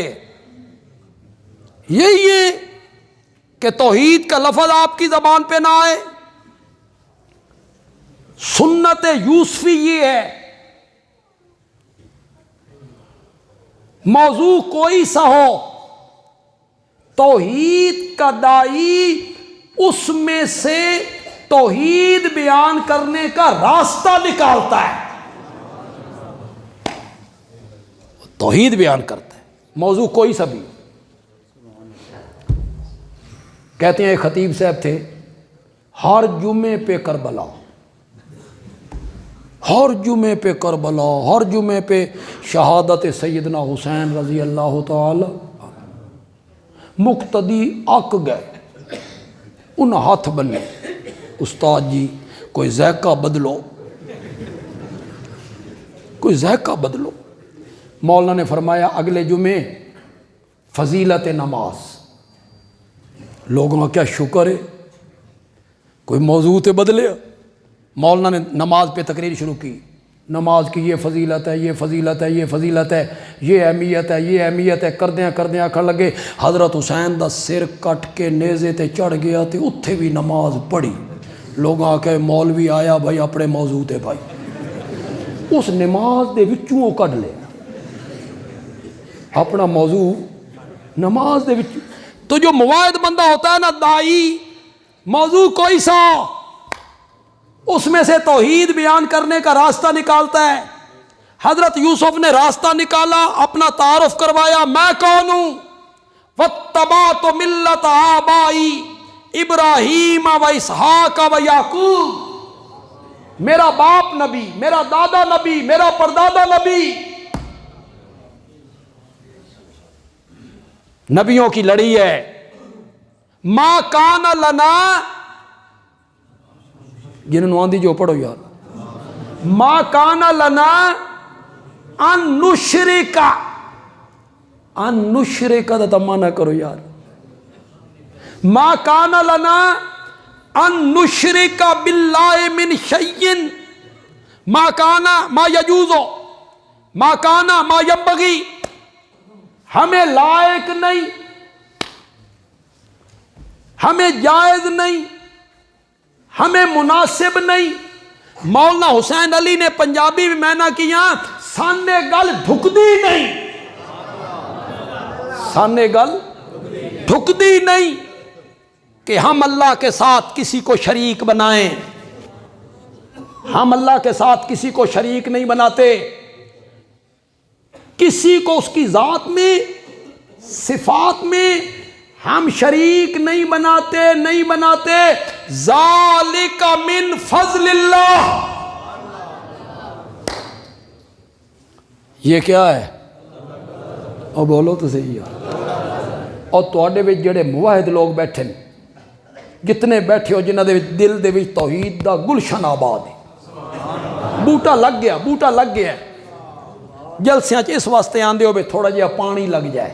Speaker 1: یہی ہے کہ توحید کا لفظ آپ کی زبان پہ نہ آئے. سنت یوسفی یہ ہے, موضوع کوئی سا ہو, توحید کا داعی اس میں سے توحید بیان کرنے کا راستہ نکالتا ہے, توحید بیان کرتا ہے, موضوع کوئی سا بھی. کہتے ہیں ایک خطیب صاحب تھے, ہر جمعے پہ کربلا, ہر جمعے پہ کربلا, ہر جمعے پہ شہادت سیدنا حسین رضی اللہ تعالی. مقتدی اک گئے, ان ہاتھ بنے, استاد جی کوئی ذائقہ بدلو, کوئی ذائقہ بدلو. مولانا نے فرمایا اگلے جمعے فضیلت نماز. لوگوں کا کیا شکر ہے, کوئی موضوع تے بدلے. مولانا نے نماز پہ تقریر شروع کی, نماز کی یہ فضیلت ہے, یہ فضیلت ہے, یہ فضیلت ہے, یہ اہمیت ہے, یہ اہمیت ہے. کردیں آکھن لگے حضرت حسین دا سر کٹ کے نیزے تے چڑھ گیا تے اتھے بھی نماز پڑھی. لوگ آکے مولوی آیا بھائی اپنے موضوع تے بھائی, اس نماز دے وچوں کڈ لے اپنا موضوع نماز دے وچ. تو جو مواعظ بندہ ہوتا ہے نا داعی, موضوع کوئی سا اس میں سے توحید بیان کرنے کا راستہ نکالتا ہے. حضرت یوسف نے راستہ نکالا, اپنا تعارف کروایا, میں کون ہوں. واتبعت ملت آبائی ابراہیم و اسحاق و یعقوب. میرا باپ نبی, میرا دادا نبی, میرا پردادا نبی. نبیوں کی لڑی ہے. ما کان لنا, جنہوں آندھی جو پڑھو یار, ما کان لنا ان نشرکا, ان نشرکا دا تمنا کرو یار. ما کان لنا ان نشرکا باللہ من شیئن ما کانا ما یجوزو ما کانا ما ینبغی. ہمیں لائق نہیں, ہمیں جائز نہیں, ہمیں مناسب نہیں. مولانا حسین علی نے پنجابی میں مینا کیا, سانے گل ڈھکدی نہیں, سانے گل ڈھکدی نہیں کہ ہم اللہ کے ساتھ کسی کو شریک بنائیں. ہم اللہ کے ساتھ کسی کو شریک نہیں بناتے. کسی کو اس کی ذات میں, صفات میں ہم شریک نہیں بناتے. ذالک من فضل اللہ. یہ کیا ہے؟ اور بولو تو صحیح یار. اور تواڈے وچ جڑے موحد لوگ بیٹھے نے, جتنے بیٹھے ہو جنہاں دے وچ دل دے وچ توحید دا گلشن آباد ہے. بوٹا لگ گیا, بوٹا لگ گیا. جلسیاں اس واسطے آندے ہو بے تھوڑا جہا پانی لگ جائے,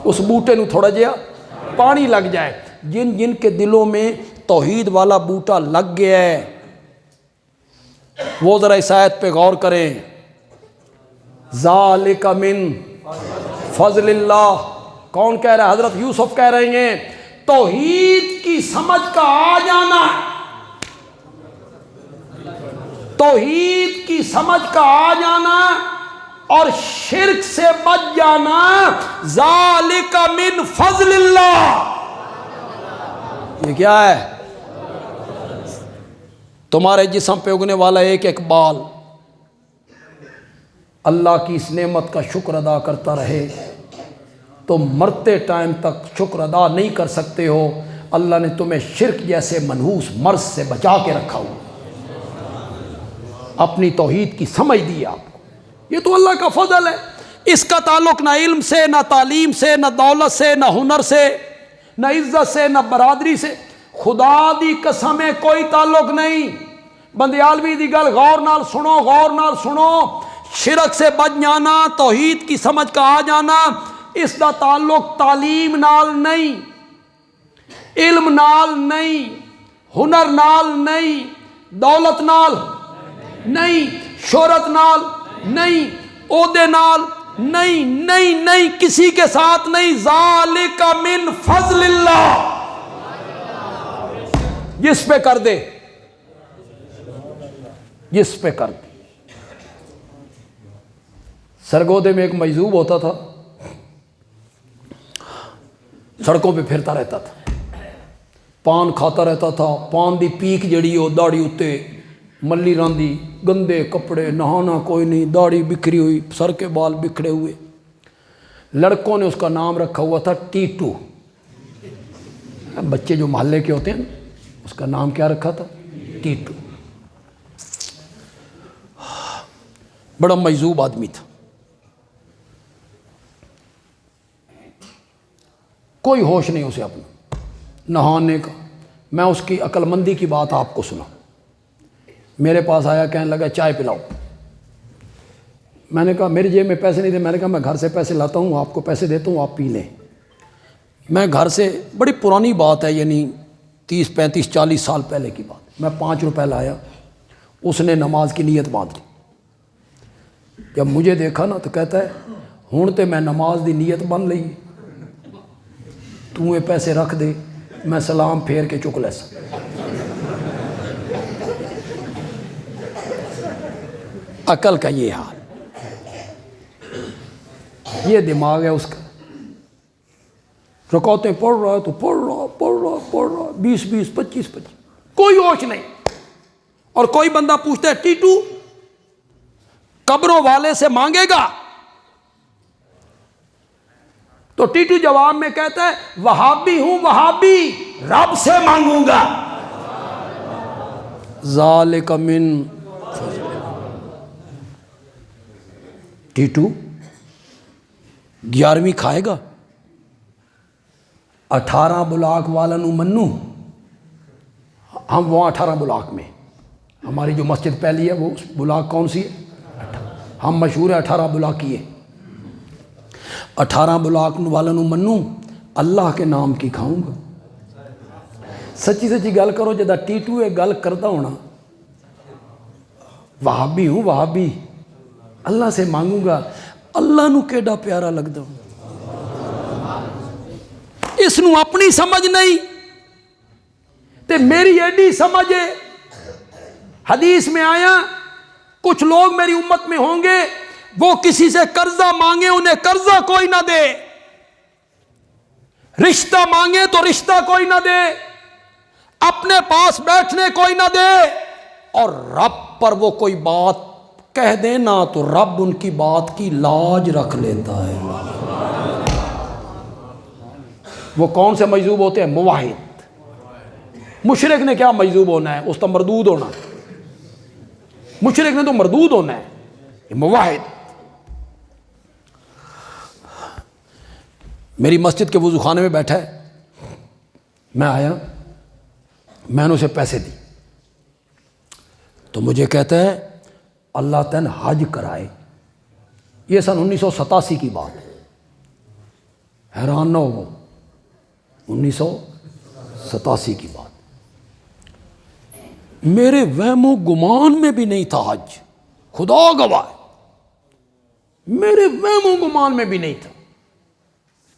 Speaker 1: اس بوٹے نو تھوڑا جہا پانی لگ جائے. جن جن کے دلوں میں توحید والا بوٹا لگ گیا ہے وہ ذرا اس آیت پہ غور کریں. ذالک من فضل اللہ. کون کہہ رہا ہے؟ حضرت یوسف کہہ رہے ہیں توحید کی سمجھ کا آ جانا, توحید کی سمجھ کا آ جانا اور شرک سے بچ جانا. ذالک من فضل اللہ. یہ کیا ہے؟ تمہارے جسم پہ اگنے والا ایک ایک بال اللہ کی اس نعمت کا شکر ادا کرتا رہے تو مرتے ٹائم تک شکر ادا نہیں کر سکتے ہو. اللہ نے تمہیں شرک جیسے منحوس مرض سے بچا کے رکھا ہو, اپنی توحید کی سمجھ دی آپ کو. یہ تو اللہ کا فضل ہے. اس کا تعلق نہ علم سے, نہ تعلیم سے, نہ دولت سے, نہ ہنر سے, نہ عزت سے, نہ برادری سے. خدا دی قسم ہے کوئی تعلق نہیں. بندیالوی دی گل غور نال سنو، غور نال سنو. شرک سے بچ جانا، توحید کی سمجھ کا آ جانا، اس دا تعلق تعلیم نال نہیں، علم نال نہیں، ہنر نال نہیں، دولت نال نہیں، شہرت نال نہیں، عہدے نال نہیں، نہیں نہیں، کسی کے ساتھ نہیں. ذالک من فضل اللہ، جس پہ کر دے، جس پہ کر دے. سرگودے میں ایک مجذوب ہوتا تھا، سڑکوں پہ پھرتا رہتا تھا، پان کھاتا رہتا تھا. پان دی پیک جڑی ہو داڑھی اتے ملی راندی، گندے کپڑے، نہانا کوئی نہیں، داڑھی بکھری ہوئی، سر کے بال بکھڑے ہوئے. لڑکوں نے اس کا نام رکھا ہوا تھا ٹیٹو. بچے جو محلے کے ہوتے ہیں اس کا نام کیا رکھا تھا؟ ٹیٹو. بڑا مجذوب آدمی تھا، کوئی ہوش نہیں اسے اپنا نہانے کا. میں اس کی عقل مندی کی بات آپ کو سنا. میرے پاس آیا، کہنے لگا چائے پلاؤ. میں نے کہا میری جیب میں پیسے نہیں تھے. میں نے کہا میں گھر سے پیسے لاتا ہوں، آپ کو پیسے دیتا ہوں، آپ پی لیں. میں گھر سے، بڑی پرانی بات ہے، یعنی 30 35 40 سال پہلے کی بات. میں 5 روپے لایا، اس نے نماز کی نیت باندھ لی. جب مجھے دیکھا نا تو کہتا ہے ہوں تے میں نماز دی نیت بن لئی، تو یہ پیسے رکھ دے. میں سلام پھیر کے چک لیسا. عقل کا یہ حال، یہ دماغ ہے اس کا. رکعتیں پڑھ رہا ہے تو پڑھ رہا 20 20 25 25، کوئی ہوش نہیں. اور کوئی بندہ پوچھتا ہے ٹیٹو قبروں والے سے مانگے گا؟ تو ٹیٹو جواب میں کہتا ہے وہابی ہوں، وہابی رب سے مانگوں گا. ذالک من فضل. ٹیٹو 11ویں کھائے گا، 18 بلاک والا نو منو. ہم وہاں 18 بلاک میں، ہماری جو مسجد پہلی ہے وہ بلاک کون سی ہے؟ ہم مشہور ہے 18 بلاک کی ہے. 18 بلاک والا نو منو، اللہ کے نام کی کھاؤں گا. سچی سچی گل کرو، جدا ٹیٹو یہ گل کرتا ہونا وہابی ہوں، وہابی اللہ سے مانگوں گا، اللہ نو کیڈا پیارا لگتا ہوں. اس نو اپنی سمجھ نہیں تے میری ایڈی سمجھ ہے. حدیث میں آیا کچھ لوگ میری امت میں ہوں گے، وہ کسی سے قرضہ مانگے انہیں قرضہ کوئی نہ دے، رشتہ مانگے تو رشتہ کوئی نہ دے، اپنے پاس بیٹھنے کوئی نہ دے، اور رب پر وہ کوئی بات کہہ دینا تو رب ان کی بات کی لاج رکھ لیتا ہے. وہ کون سے مجذوب ہوتے ہیں؟ موحد. مشرک نے کیا مجذوب ہونا ہے؟ اس کا مردود ہونا. مشرک نے تو مردود ہونا ہے. یہ موحد. میری مسجد کے وضو خانے میں بیٹھا ہے، میں آیا، میں نے اسے پیسے دی تو مجھے کہتا ہے اللہ تین حج کرائے. یہ سن 1987 کی بات ہے. حیران نہ ہو، 1987 کی بات. میرے وہم و گمان میں بھی نہیں تھا حج، خدا گواہ ہے، میرے وہم و گمان میں بھی نہیں تھا.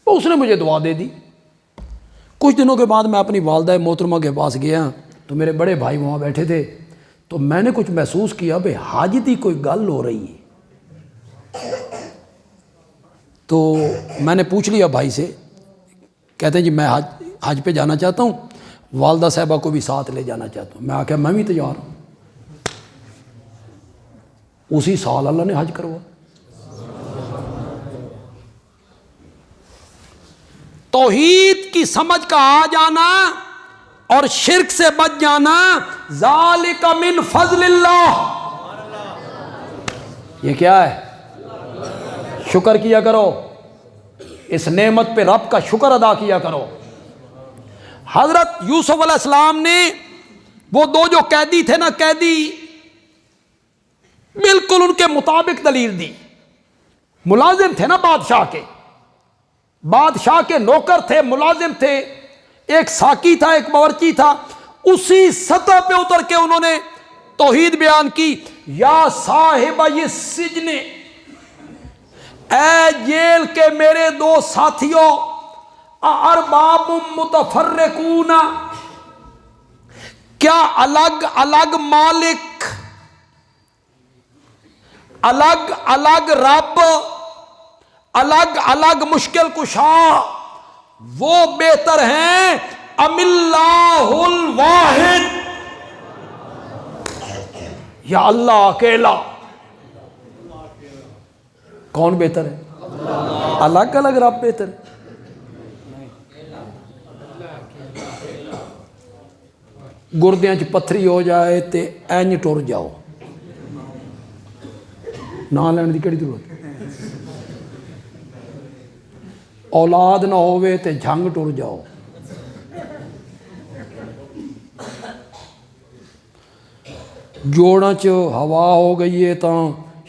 Speaker 1: اس نے مجھے دعا دے دی. کچھ دنوں کے بعد میں اپنی والدہ محترمہ کے پاس گیا تو میرے بڑے بھائی وہاں بیٹھے تھے، تو میں نے کچھ محسوس کیا بھئی حج دی کوئی گل ہو رہی ہے. تو میں نے پوچھ لیا بھائی سے، کہتے ہیں جی میں حج پہ جانا چاہتا ہوں، والدہ صاحبہ کو بھی ساتھ لے جانا چاہتا ہوں. میں آ کے میں بھی تیار ہوں. اسی سال اللہ نے حج کروا. توحید کی سمجھ کا آ جانا اور شرک سے بچ جانا، ذالک من فضل اللہ. یہ کیا ہے؟ شکر کیا کرو، اس نعمت پہ رب کا شکر ادا کیا کرو. حضرت یوسف علیہ السلام نے وہ دو جو قیدی تھے نا، قیدی بالکل ان کے مطابق دلیل دی. ملازم تھے نا بادشاہ کے نوکر تھے، ملازم تھے، ایک ساقی تھا، ایک باورچی تھا. اسی سطح پہ اتر کے انہوں نے توحید بیان کی. یا صاحب السجن، اے جیل کے میرے دو ساتھیوں، ارباب متفرقون، کیا الگ الگ مالک، الگ الگ رب، الگ الگ مشکل کشا وہ بہتر ہیں ام اللہ الواحد، یا اللہ اکیلا؟ کون بہتر ہے؟ الگ الگ رب بہتر ہے؟ گردیاں چ پتھری ہو جائے تے اینج ٹر جاؤ، نہ لین دی کیڑی ضرورت؟ اولاد نہ ہوئے تے جھنگ ٹر جاؤ. جوڑاں چ ہوا ہو گئی ہے تاں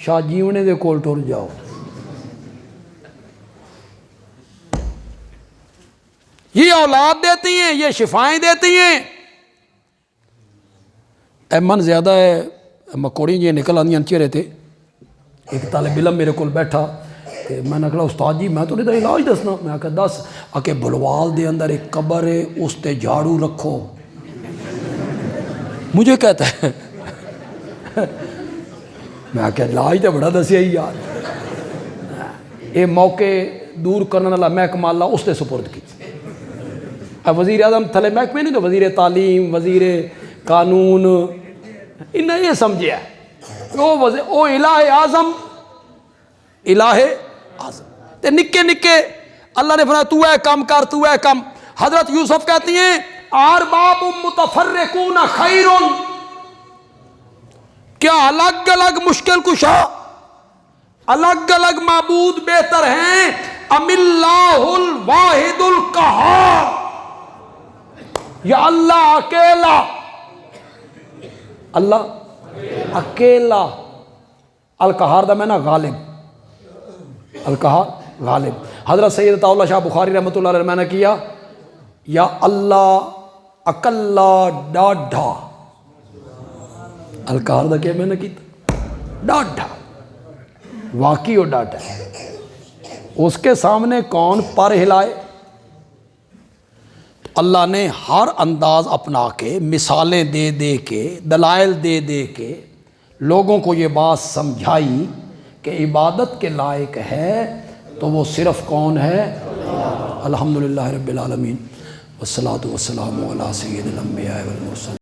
Speaker 1: شاہ جیونے دے کول ٹر جاؤ. یہ اولاد دیتی ہیں، یہ شفائیں دیتی ہیں. ایمن زیادہ ہے، مکوڑی جی نکل آدیاں چہرے تے. ایک طالب علم میرے کول بیٹھا تے میں نے کہا استاد جی میں تو نہیں علاج دسنا. میں کہا دس. آکے بلوال دے اندر ایک قبر ہے، اس تے جھاڑو رکھو. مجھے کہتا ہے میں کہا علاج تو بڑا دسیا ہی یار. یہ موقع دور کرنے والا محکمہ اللہ اس تے سپرد کی. وزیر اعظم تھلے محکمے نہیں تو وزیر تعلیم، وزیر قانون، انہیں یہ سمجھے وہ الہ اعظم، الہ اعظم تے نکے نکے اللہ نے فرمایا تو اے کم کر، تو اے کم. حضرت یوسف کہتی ہیں ارباب متفرقون خیر، کیا الگ الگ مشکل کشا، الگ الگ معبود بہتر ہیں ام اللہ الواحد القہار، یا اللہ اکیلا؟ اللہ اکیلا. القہار دا میں نا غالب، القہار غالب. حضرت سید عطا اللہ شاہ بخاری رحمۃ اللہ علیہ میں نے کیا یا اللہ اکلا ڈاڈھا. القہار دا کیا میں نے کیتا؟ ڈاڈھا. واقعی وہ ڈاڈھا ہے. اس کے سامنے کون پر ہلائے؟ اللہ نے ہر انداز اپنا کے، مثالیں دے دے کے، دلائل دے دے کے لوگوں کو یہ بات سمجھائی کہ عبادت کے لائق ہے تو وہ صرف کون ہے؟ الحمدللہ رب العالمین والصلاۃ والسلام علی سید الانبیاء والمرسلین.